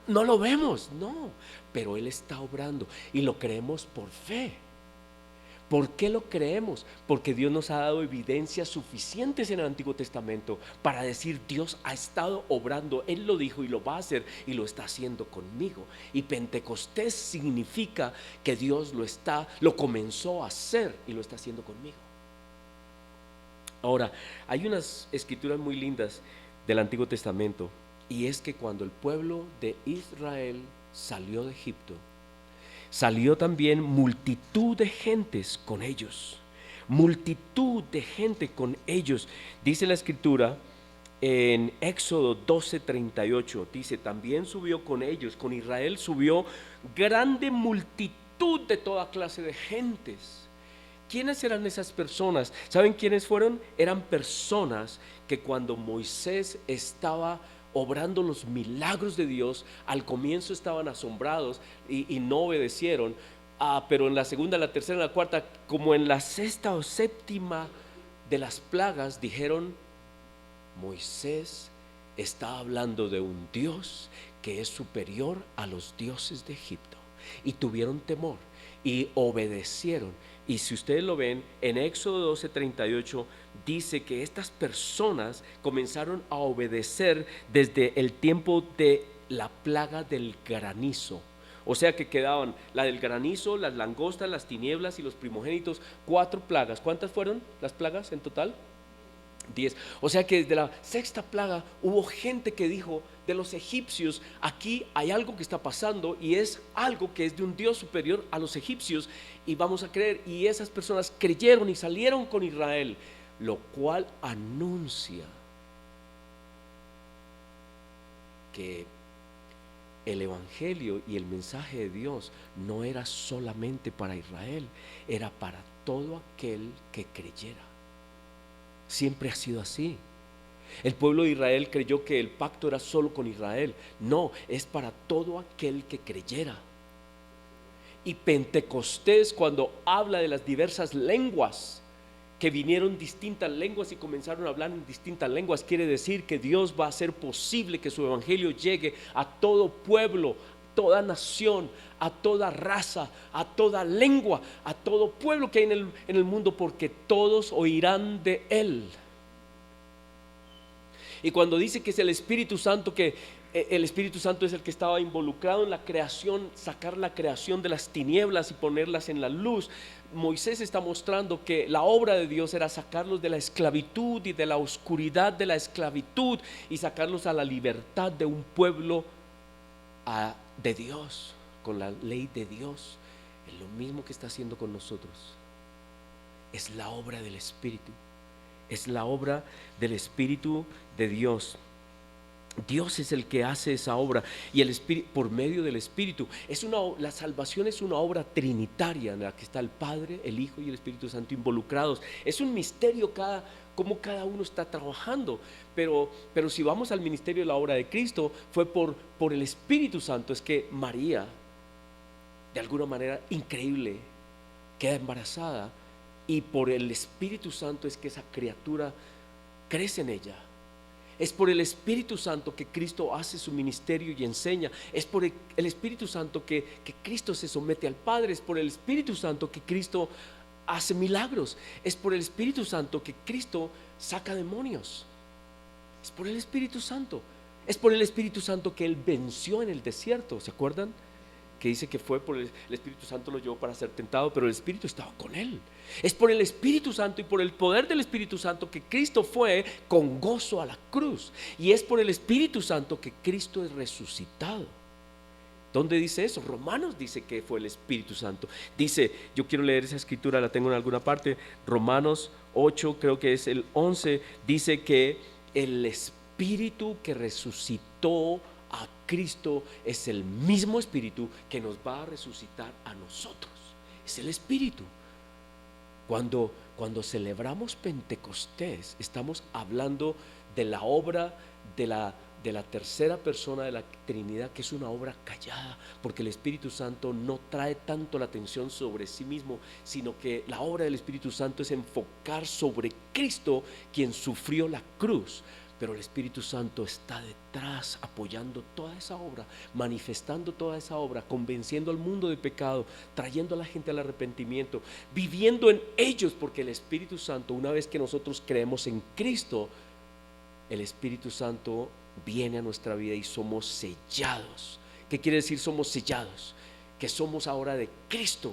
No lo vemos, no, pero Él está obrando y lo creemos por fe. ¿Por qué lo creemos? Porque Dios nos ha dado evidencias suficientes en el Antiguo Testamento para decir: Dios ha estado obrando, Él lo dijo y lo va a hacer, y lo está haciendo conmigo. Y Pentecostés significa que Dios lo comenzó a hacer y lo está haciendo conmigo. Ahora, hay unas escrituras muy lindas del Antiguo Testamento, y es que cuando el pueblo de Israel salió de Egipto, salió también multitud de gentes con ellos. Multitud de gente con ellos. Dice la escritura en Éxodo 12:38, dice: también subió con ellos, con Israel subió grande multitud de toda clase de gentes. ¿Quiénes eran esas personas? ¿Saben quiénes fueron? Eran personas que cuando Moisés estaba obrando los milagros de Dios, al comienzo estaban asombrados y no obedecieron, pero en la segunda, la tercera, la cuarta, como en la sexta o séptima de las plagas, dijeron: Moisés está hablando de un Dios que es superior a los dioses de Egipto, y tuvieron temor y obedecieron. Y si ustedes lo ven en Éxodo 12:38, dice que estas personas comenzaron a obedecer desde el tiempo de la plaga del granizo. O sea que quedaban la del granizo, las langostas, las tinieblas y los primogénitos. 4 plagas. ¿Cuántas fueron las plagas en total? 10. O sea que desde la sexta plaga hubo gente que dijo: de los egipcios, aquí hay algo que está pasando, y es algo que es de un Dios superior a los egipcios, y vamos a creer. Y esas personas creyeron y salieron con Israel, lo cual anuncia que el evangelio y el mensaje de Dios no era solamente para Israel, era para todo aquel que creyera. Siempre ha sido así. El pueblo de Israel creyó que el pacto era solo con Israel. No, es para todo aquel que creyera. Y Pentecostés, cuando habla de las diversas lenguas, que vinieron distintas lenguas y comenzaron a hablar en distintas lenguas, quiere decir que Dios va a hacer posible que su evangelio llegue a todo pueblo, toda nación, a toda raza, a toda lengua, a todo pueblo que hay en el mundo, porque todos oirán de Él. Y cuando dice que es el Espíritu Santo, que el Espíritu Santo es el que estaba involucrado en la creación, sacar la creación de las tinieblas y ponerlas en la luz, Moisés está mostrando que la obra de Dios era sacarlos de la esclavitud y de la oscuridad de la esclavitud, y sacarlos a la libertad de un pueblo de Dios, con la ley de Dios. Es lo mismo que está haciendo con nosotros. Es la obra del Espíritu. Es la obra del Espíritu de Dios. Dios es el que hace esa obra, y el Espíritu, por medio del Espíritu, la salvación es una obra trinitaria en la que está el Padre, el Hijo y el Espíritu Santo involucrados. Es un misterio cómo cada uno está trabajando, pero si vamos al ministerio de la obra de Cristo, fue por el Espíritu Santo es que María, de alguna manera increíble, queda embarazada, y por el Espíritu Santo es que esa criatura crece en ella. Es por el Espíritu Santo que Cristo hace su ministerio y enseña. Es por el Espíritu Santo que Cristo se somete al Padre. Es por el Espíritu Santo que Cristo hace milagros. Es por el Espíritu Santo que Cristo saca demonios. Es por el Espíritu Santo. Es por el Espíritu Santo que Él venció en el desierto. ¿Se acuerdan? Que dice que fue por el Espíritu Santo lo llevó para ser tentado, pero el Espíritu estaba con Él. Es por el Espíritu Santo y por el poder del Espíritu Santo que Cristo fue con gozo a la cruz. Y es por el Espíritu Santo que Cristo es resucitado. ¿Dónde dice eso? Romanos dice que fue el Espíritu Santo. Dice, yo quiero leer esa escritura, la tengo en alguna parte. Romanos 8, creo que es el 11, dice que el Espíritu que resucitó a Cristo es el mismo Espíritu que nos va a resucitar a nosotros. Es el Espíritu. Cuando celebramos Pentecostés, estamos hablando de la obra de la tercera persona de la Trinidad, que es una obra callada, porque el Espíritu Santo no trae tanto la atención sobre sí mismo, sino que la obra del Espíritu Santo es enfocar sobre Cristo, quien sufrió la cruz. Pero el Espíritu Santo está detrás, apoyando toda esa obra, manifestando toda esa obra, convenciendo al mundo de pecado, trayendo a la gente al arrepentimiento, viviendo en ellos, porque el Espíritu Santo, una vez que nosotros creemos en Cristo, el Espíritu Santo viene a nuestra vida y somos sellados. ¿Qué quiere decir somos sellados? Que somos ahora de Cristo.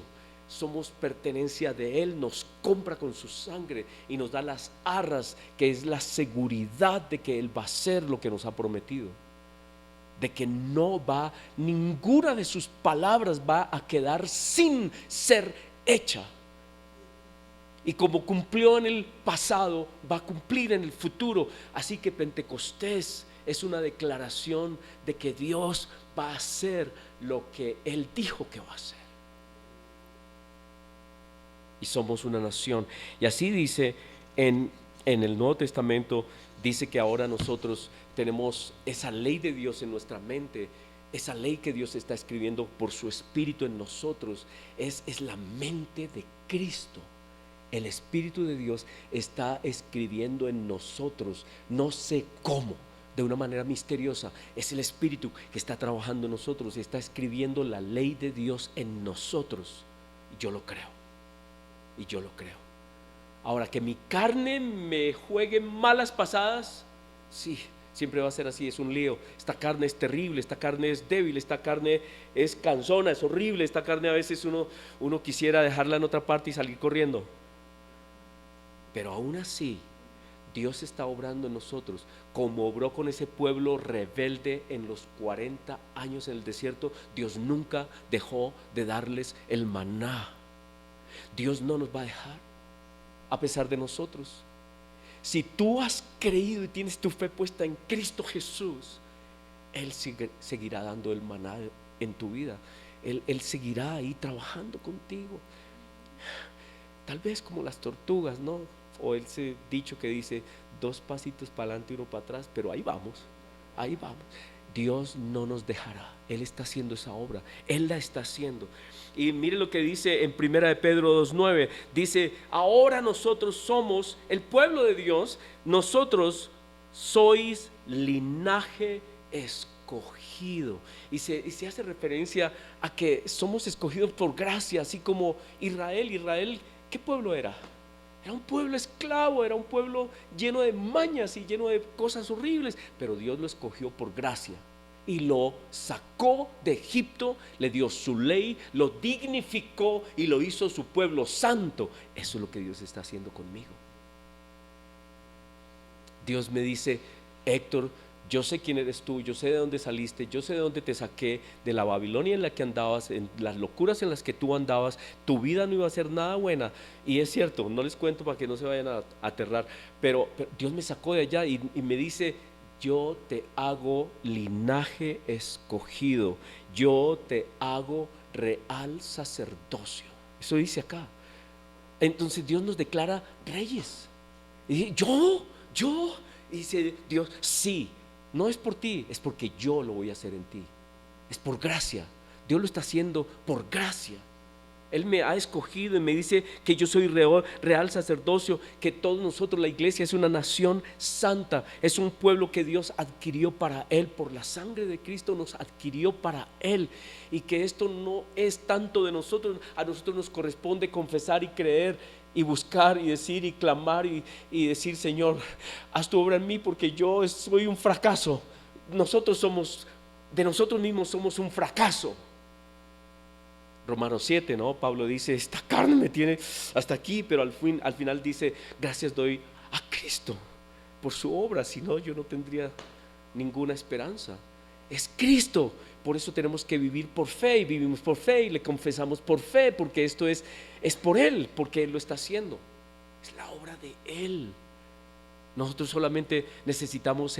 Somos pertenencia de Él, nos compra con su sangre y nos da las arras, que es la seguridad de que Él va a hacer lo que nos ha prometido, de que ninguna de sus palabras va a quedar sin ser hecha. Y como cumplió en el pasado, va a cumplir en el futuro. Así que Pentecostés es una declaración de que Dios va a hacer lo que Él dijo que va a hacer. Y somos una nación. Y así dice en el Nuevo Testamento, dice que ahora nosotros tenemos esa ley de Dios en nuestra mente. Esa ley que Dios está escribiendo por su Espíritu en nosotros es la mente de Cristo. El Espíritu de Dios está escribiendo en nosotros, no sé cómo, de una manera misteriosa. Es el Espíritu que está trabajando en nosotros y está escribiendo la ley de Dios en nosotros. Y yo lo creo. Y yo lo creo. Ahora, que mi carne me juegue malas pasadas, sí, siempre va a ser así, es un lío. Esta carne es terrible, esta carne es débil, esta carne es cansona, es horrible, esta carne a veces uno quisiera dejarla en otra parte y salir corriendo. Pero aún así, Dios está obrando en nosotros, como obró con ese pueblo rebelde en los 40 años en el desierto. Dios nunca dejó de darles el maná. Dios no nos va a dejar a pesar de nosotros. Si tú has creído y tienes tu fe puesta en Cristo Jesús, Él seguirá dando el maná en tu vida. Él seguirá ahí trabajando contigo. Tal vez como las tortugas, ¿no? O ese dicho que dice 2 pasitos para adelante y 1 para atrás, pero ahí vamos, ahí vamos. Dios no nos dejará. Él está haciendo esa obra, Él la está haciendo. Y mire lo que dice en 1 de Pedro 2:9. Dice, ahora nosotros somos el pueblo de Dios, nosotros sois linaje escogido. Y se hace referencia a que somos escogidos por gracia, así como Israel. Israel, ¿qué pueblo era? Era un pueblo esclavo, era un pueblo lleno de mañas y lleno de cosas horribles, pero Dios lo escogió por gracia y lo sacó de Egipto, le dio su ley, lo dignificó y lo hizo su pueblo santo. Eso es lo que Dios está haciendo conmigo. Dios me dice, Héctor, yo sé quién eres tú, yo sé de dónde saliste, yo sé de dónde te saqué, de la Babilonia en la que andabas, en las locuras en las que tú andabas. Tu vida no iba a ser nada buena. Y es cierto, no les cuento para que no se vayan a aterrar, pero Dios me sacó de allá y me dice, yo te hago linaje escogido, yo te hago real sacerdocio. Eso dice acá. Entonces Dios nos declara reyes. Y yo, y dice Dios, sí. No es por ti, es porque yo lo voy a hacer en ti. Es por gracia. Dios lo está haciendo por gracia. Él me ha escogido y me dice que yo soy real sacerdocio, que todos nosotros, la iglesia, es una nación santa, es un pueblo que Dios adquirió para Él, por la sangre de Cristo nos adquirió para Él, y que esto no es tanto de nosotros, a nosotros nos corresponde confesar y creer y buscar y decir y clamar y decir: Señor, haz tu obra en mí, porque yo soy un fracaso. De nosotros mismos somos un fracaso. Romanos 7, ¿no? Pablo dice: esta carne me tiene hasta aquí, pero al final dice: gracias doy a Cristo por su obra, si no, yo no tendría ninguna esperanza. Es Cristo, por eso tenemos que vivir por fe, y vivimos por fe y le confesamos por fe, porque esto es por Él, porque Él lo está haciendo, es la obra de Él. Nosotros solamente necesitamos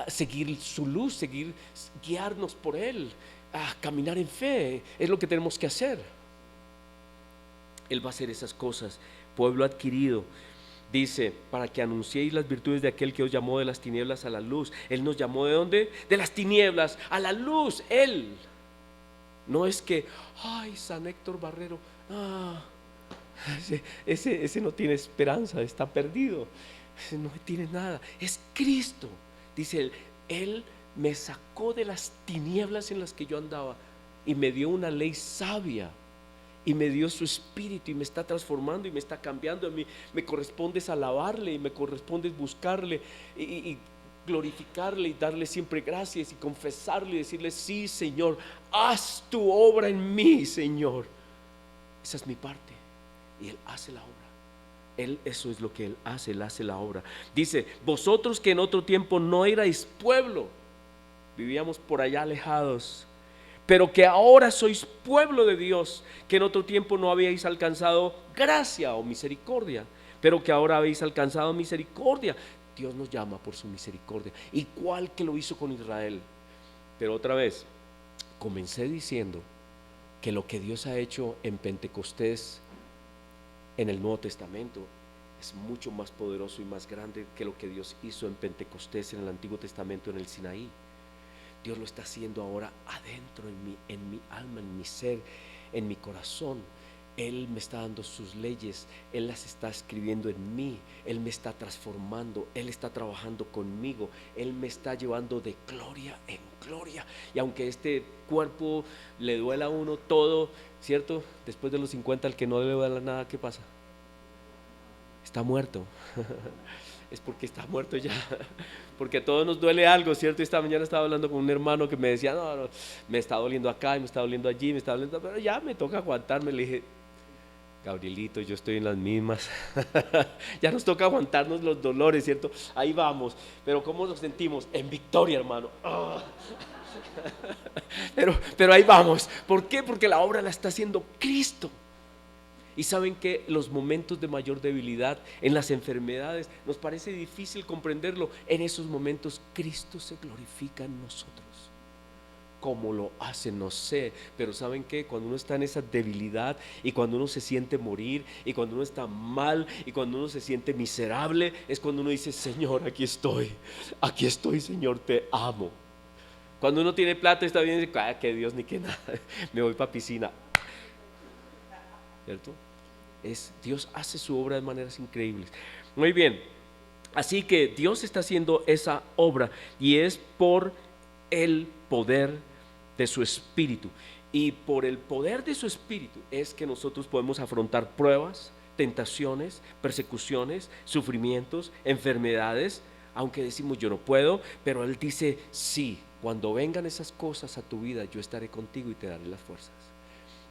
seguir su luz, guiarnos por Él, a caminar en fe. Es lo que tenemos que hacer. Él va a hacer esas cosas. Pueblo adquirido, dice, para que anunciéis las virtudes de aquel que os llamó de las tinieblas a la luz. Él nos llamó ¿de dónde? De las tinieblas a la luz. Él. No es que, ay, San Héctor Barrero, ese no tiene esperanza, está perdido, ese no tiene nada. Es Cristo. Dice Él me sacó de las tinieblas en las que yo andaba y me dio una ley sabia, y me dio su espíritu y me está transformando y me está cambiando. A mí me corresponde alabarle y me corresponde buscarle y glorificarle y darle siempre gracias y confesarle y decirle: sí, Señor, haz tu obra en mí, Señor. Esa es mi parte, y Él hace la obra. Eso es lo que Él hace la obra. Dice: vosotros que en otro tiempo no erais pueblo, vivíamos por allá alejados, pero que ahora sois pueblo de Dios, que en otro tiempo no habíais alcanzado gracia o misericordia, pero que ahora habéis alcanzado misericordia. Dios nos llama por su misericordia, igual que lo hizo con Israel. Pero otra vez, comencé diciendo que lo que Dios ha hecho en Pentecostés, en el Nuevo Testamento, es mucho más poderoso y más grande que lo que Dios hizo en Pentecostés en el Antiguo Testamento, en el Sinaí. Dios lo está haciendo ahora adentro en mi alma, en mi ser, en mi corazón. Él me está dando sus leyes, Él las está escribiendo en mí, Él me está transformando, Él está trabajando conmigo, Él me está llevando de gloria en gloria. Y aunque este cuerpo le duela a uno todo, ¿cierto? Después de los 50, al que no le duela nada, ¿qué pasa? Está muerto. Es porque está muerto ya, porque a todos nos duele algo, ¿cierto? Esta mañana estaba hablando con un hermano que me decía: no, me está doliendo acá y me está doliendo allí, me está doliendo, pero ya me toca aguantarme. Le dije: Gabrielito, yo estoy en las mismas. Ya nos toca aguantarnos los dolores, ¿cierto? Ahí vamos, pero ¿cómo nos sentimos? En victoria, hermano. Pero ahí vamos. ¿Por qué? Porque la obra la está haciendo Cristo. Y saben que los momentos de mayor debilidad, en las enfermedades, nos parece difícil comprenderlo. En esos momentos Cristo se glorifica en nosotros. ¿Cómo lo hace? No sé. Pero ¿saben qué? Cuando uno está en esa debilidad, y cuando uno se siente morir, y cuando uno está mal, y cuando uno se siente miserable, es cuando uno dice: Señor, aquí estoy, Señor, te amo. Cuando uno tiene plata, está bien, dice: que Dios ni que nada, me voy para piscina, ¿cierto? Dios hace su obra de maneras increíbles. Muy bien, así que Dios está haciendo esa obra, y es por el poder de su Espíritu. Y por el poder de su Espíritu es que nosotros podemos afrontar pruebas, tentaciones, persecuciones, sufrimientos, enfermedades. Aunque decimos: yo no puedo, pero Él dice: sí, cuando vengan esas cosas a tu vida, yo estaré contigo y te daré las fuerzas.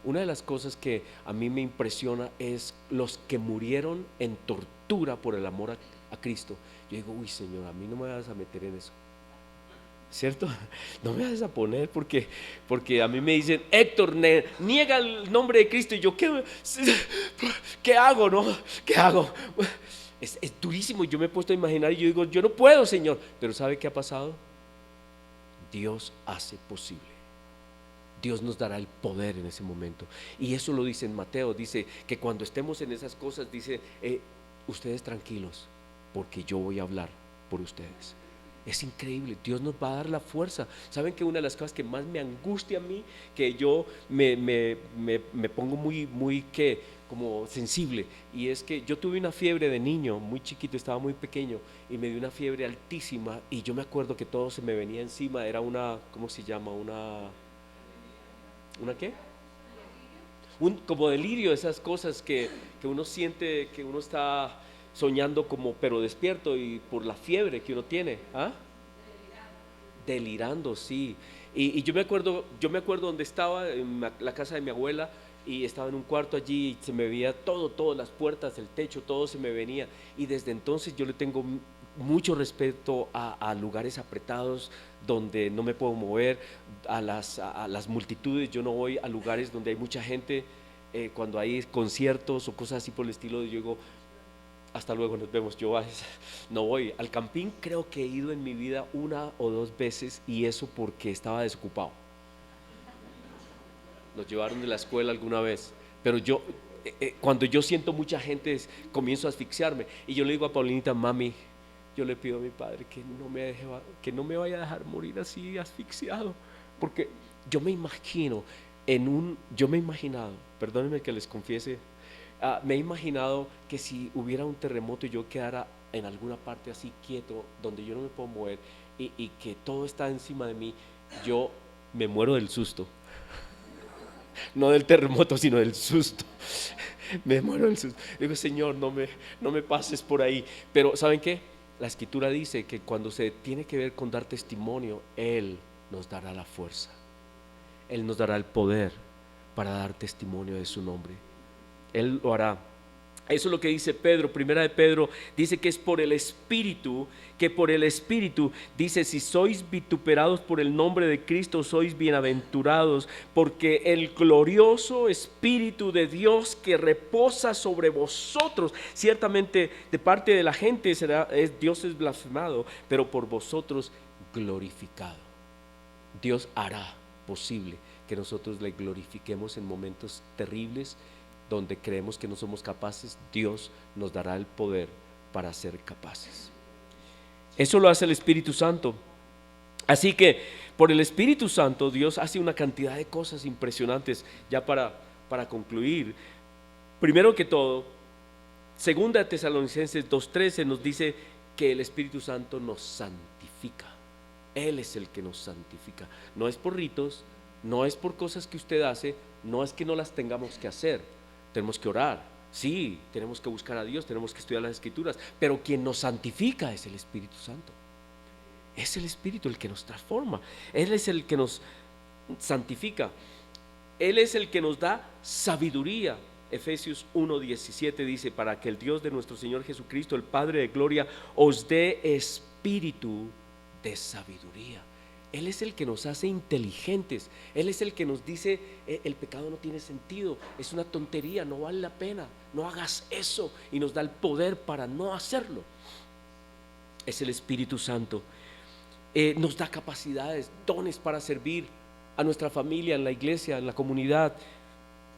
Una de las cosas que a mí me impresiona es los que murieron en tortura por el amor a Cristo. Yo digo: uy, Señor, a mí no me vas a meter en eso, ¿cierto? No me vas a poner, porque a mí me dicen: Héctor, niega el nombre de Cristo. Y yo, ¿qué hago, no? ¿Qué hago? Es durísimo. Yo me he puesto a imaginar y yo digo: yo no puedo, Señor. Pero ¿sabe qué ha pasado? Dios hace posible. Dios nos dará el poder en ese momento. Y eso lo dice en Mateo. Dice que cuando estemos en esas cosas, dice: ustedes tranquilos, porque yo voy a hablar por ustedes. Es increíble, Dios nos va a dar la fuerza. ¿Saben que una de las cosas que más me angustia a mí, que yo me pongo muy que como sensible, y es que yo tuve una fiebre de niño, muy chiquito, estaba muy pequeño, y me dio una fiebre altísima, y yo me acuerdo que todo se me venía encima, era una, ¿cómo se llama? ¿Una qué? Como delirio, esas cosas que uno siente que uno está soñando como pero despierto y por la fiebre que uno tiene, ¿ah? Delirando, sí. Y yo me acuerdo donde estaba, en la casa de mi abuela, y estaba en un cuarto allí y se me veía todo, todas las puertas, el techo, todo se me venía. Y desde entonces yo le tengo mucho respeto a lugares apretados donde no me puedo mover, a las multitudes. Yo no voy a lugares donde hay mucha gente, cuando hay conciertos o cosas así por el estilo. Yo digo, hasta luego, nos vemos. Yo no voy al campín. Creo que he ido en mi vida una o dos veces, y eso porque estaba desocupado. Nos llevaron de la escuela alguna vez, pero yo, cuando yo siento mucha gente, comienzo a asfixiarme, y yo le digo a Paulinita: mami, yo le pido a mi padre que no me vaya a dejar morir así asfixiado, porque yo me he imaginado, perdónenme que les confiese. Me he imaginado que si hubiera un terremoto y yo quedara en alguna parte así quieto, donde yo no me puedo mover, y que todo está encima de mí, yo me muero del susto. No del terremoto, sino del susto. Me muero del susto. Digo, Señor, no me pases por ahí. Pero ¿saben qué? La escritura dice que cuando se tiene que ver con dar testimonio, Él nos dará la fuerza. Él nos dará el poder para dar testimonio de su nombre. Él lo hará. Eso es lo que dice Pedro, primera de Pedro, dice que es por el Espíritu, que por el Espíritu, dice: si sois vituperados por el nombre de Cristo, sois bienaventurados, porque el glorioso Espíritu de Dios que reposa sobre vosotros, ciertamente de parte de la gente Dios es blasfemado, pero por vosotros glorificado. Dios hará posible que nosotros le glorifiquemos en momentos terribles donde creemos que no somos capaces. Dios nos dará el poder para ser capaces. Eso lo hace el Espíritu Santo. Así que por el Espíritu Santo Dios hace una cantidad de cosas impresionantes. Ya para concluir, primero que todo, segunda de Tesalonicenses 2:13 nos dice que el Espíritu Santo nos santifica. Él es el que nos santifica. No es por ritos, no es por cosas que usted hace, no es que no las tengamos que hacer. Tenemos que orar, sí, tenemos que buscar a Dios, tenemos que estudiar las Escrituras, pero quien nos santifica es el Espíritu Santo. Es el Espíritu el que nos transforma. Él es el que nos santifica. Él es el que nos da sabiduría. Efesios 1:17 dice: para que el Dios de nuestro Señor Jesucristo, el Padre de gloria, os dé espíritu de sabiduría. Él es el que nos hace inteligentes. Él es el que nos dice: el pecado no tiene sentido, es una tontería, no vale la pena, no hagas eso, y nos da el poder para no hacerlo. Es el Espíritu Santo. Nos da capacidades, dones para servir a nuestra familia, en la iglesia, en la comunidad.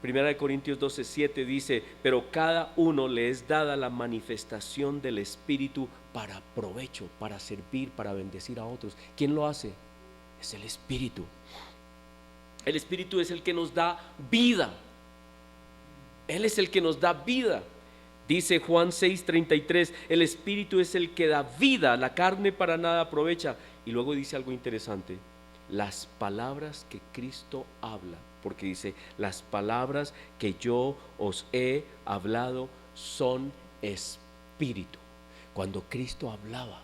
Primera de Corintios 12:7 dice: pero cada uno le es dada la manifestación del Espíritu para provecho, para servir, para bendecir a otros. ¿Quién lo hace? Es el Espíritu. El Espíritu es el que nos da vida. Él es el que nos da vida. Dice Juan 6:33: el Espíritu es el que da vida, la carne para nada aprovecha. Y luego dice algo interesante: las palabras que Cristo habla, porque dice: las palabras que yo os he hablado son espíritu. Cuando Cristo hablaba,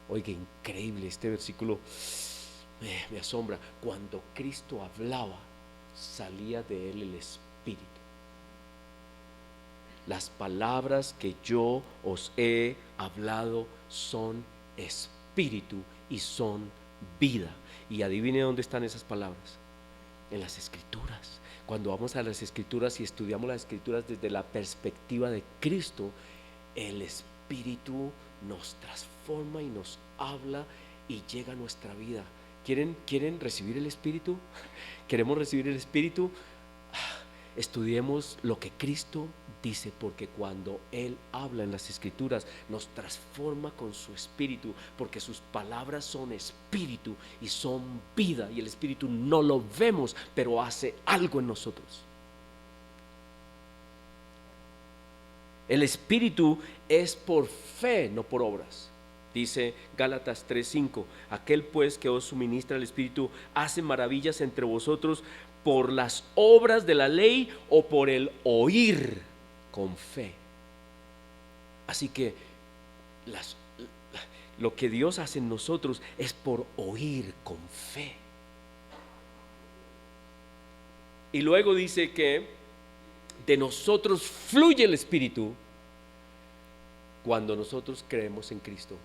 oiga, increíble, este versículo me asombra. Cuando Cristo hablaba, salía de él el Espíritu. Las palabras que yo os he hablado son espíritu y son vida. Y adivine dónde están esas palabras: en las Escrituras. Cuando vamos a las Escrituras y estudiamos las Escrituras desde la perspectiva de Cristo, el Espíritu nos transforma y nos habla y llega a nuestra vida. ¿Quieren recibir el Espíritu? ¿Queremos recibir el Espíritu? Estudiemos lo que Cristo dice, porque cuando Él habla en las Escrituras nos transforma con su espíritu, porque sus palabras son espíritu y son vida, y el espíritu no lo vemos, pero hace algo en nosotros. El espíritu es por fe, no por obras. Dice Gálatas 3:5, aquel pues que os suministra el espíritu hace maravillas entre vosotros por las obras de la ley o por el oír con fe. Así que lo que Dios hace en nosotros es por oír con fe. Y luego dice que de nosotros fluye el espíritu cuando nosotros creemos en Cristo.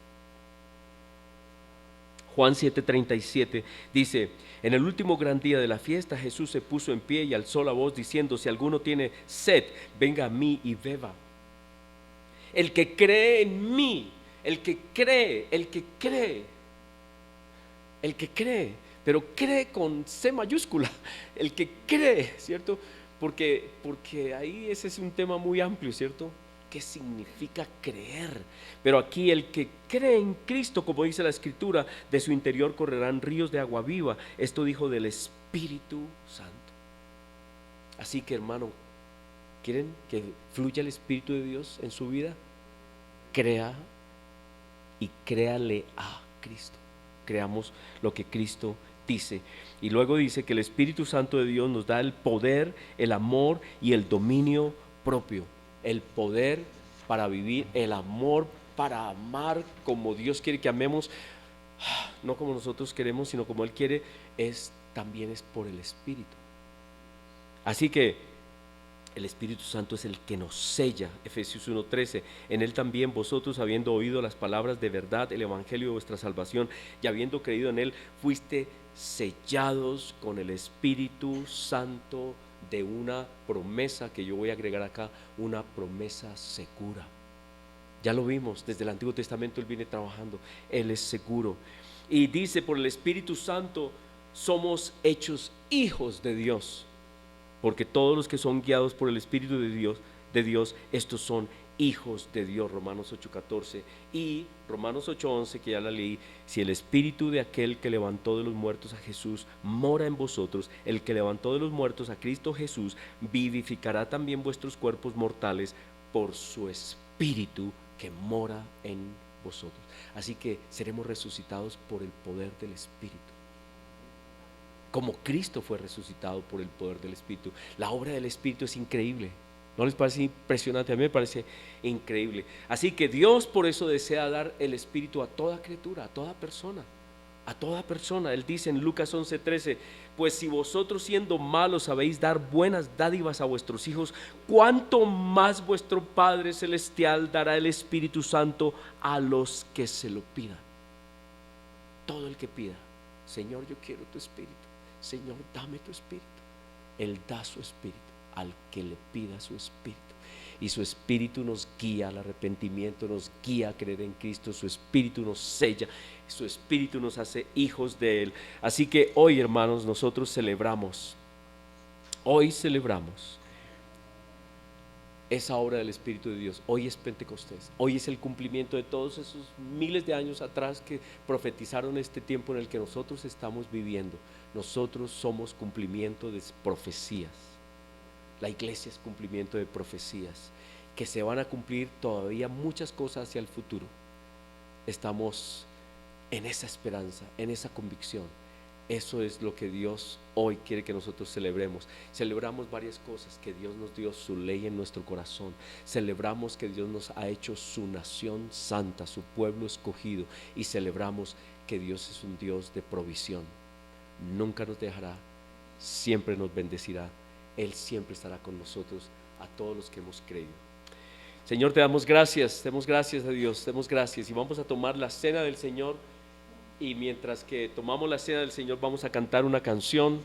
Juan 7:37 dice, en el último gran día de la fiesta Jesús se puso en pie y alzó la voz diciendo, si alguno tiene sed, venga a mí y beba. El que cree en mí, el que cree, pero cree con C mayúscula, el que cree, ¿cierto? Porque ahí ese es un tema muy amplio, ¿cierto? ¿Qué significa creer? Pero aquí el que cree en Cristo, como dice la Escritura, de su interior correrán ríos de agua viva. Esto dijo del Espíritu Santo. Así que, hermano, ¿quieren que fluya el Espíritu de Dios en su vida? Crea y créale a Cristo. Creamos lo que Cristo dice. Y luego dice que el Espíritu Santo de Dios nos da el poder, el amor y el dominio propio. El poder para vivir, el amor para amar como Dios quiere que amemos, no como nosotros queremos, sino como Él quiere, también es por el Espíritu. Así que el Espíritu Santo es el que nos sella. Efesios 1:13, en Él también vosotros, habiendo oído las palabras de verdad, el evangelio de vuestra salvación, y habiendo creído en Él, fuiste sellados con el Espíritu Santo de una promesa que yo voy a agregar acá, una promesa segura. Ya lo vimos, desde el Antiguo Testamento Él viene trabajando, Él es seguro. Y dice, por el Espíritu Santo somos hechos hijos de Dios, porque todos los que son guiados por el Espíritu de Dios, estos son hijos de Dios. Romanos 8:14 y Romanos 8:11, que ya la leí, si el Espíritu de aquel que levantó de los muertos a Jesús mora en vosotros, el que levantó de los muertos a Cristo Jesús vivificará también vuestros cuerpos mortales por su Espíritu que mora en vosotros. Así que seremos resucitados por el poder del Espíritu, como Cristo fue resucitado por el poder del Espíritu. La obra del Espíritu es increíble. ¿No les parece impresionante? A mí me parece increíble. Así que Dios por eso desea dar el Espíritu a toda criatura, a toda persona, a toda persona. Él dice en Lucas 11:13, pues si vosotros siendo malos sabéis dar buenas dádivas a vuestros hijos, ¿cuánto más vuestro Padre Celestial dará el Espíritu Santo a los que se lo pidan? Todo el que pida, Señor, yo quiero tu Espíritu, Señor, dame tu Espíritu. Él da su Espíritu al que le pida su Espíritu, y su Espíritu nos guía al arrepentimiento, nos guía a creer en Cristo, su Espíritu nos sella, su Espíritu nos hace hijos de Él. Así que hoy, hermanos, nosotros celebramos esa obra del Espíritu de Dios. Hoy es Pentecostés, hoy es el cumplimiento de todos esos miles de años atrás que profetizaron este tiempo en el que nosotros estamos viviendo. Nosotros somos cumplimiento de profecías. La iglesia es cumplimiento de profecías que se van a cumplir todavía muchas cosas hacia el futuro. Estamos en esa esperanza, en esa convicción. Eso es lo que Dios hoy quiere que nosotros celebremos. Celebramos varias cosas, que Dios nos dio su ley en nuestro corazón. Celebramos que Dios nos ha hecho su nación santa, su pueblo escogido. Y celebramos que Dios es un Dios de provisión. Nunca nos dejará, siempre nos bendecirá. Él siempre estará con nosotros, a todos los que hemos creído. Señor, te damos gracias a Dios, damos gracias. Y vamos a tomar la cena del Señor. Y mientras que tomamos la cena del Señor, vamos a cantar una canción.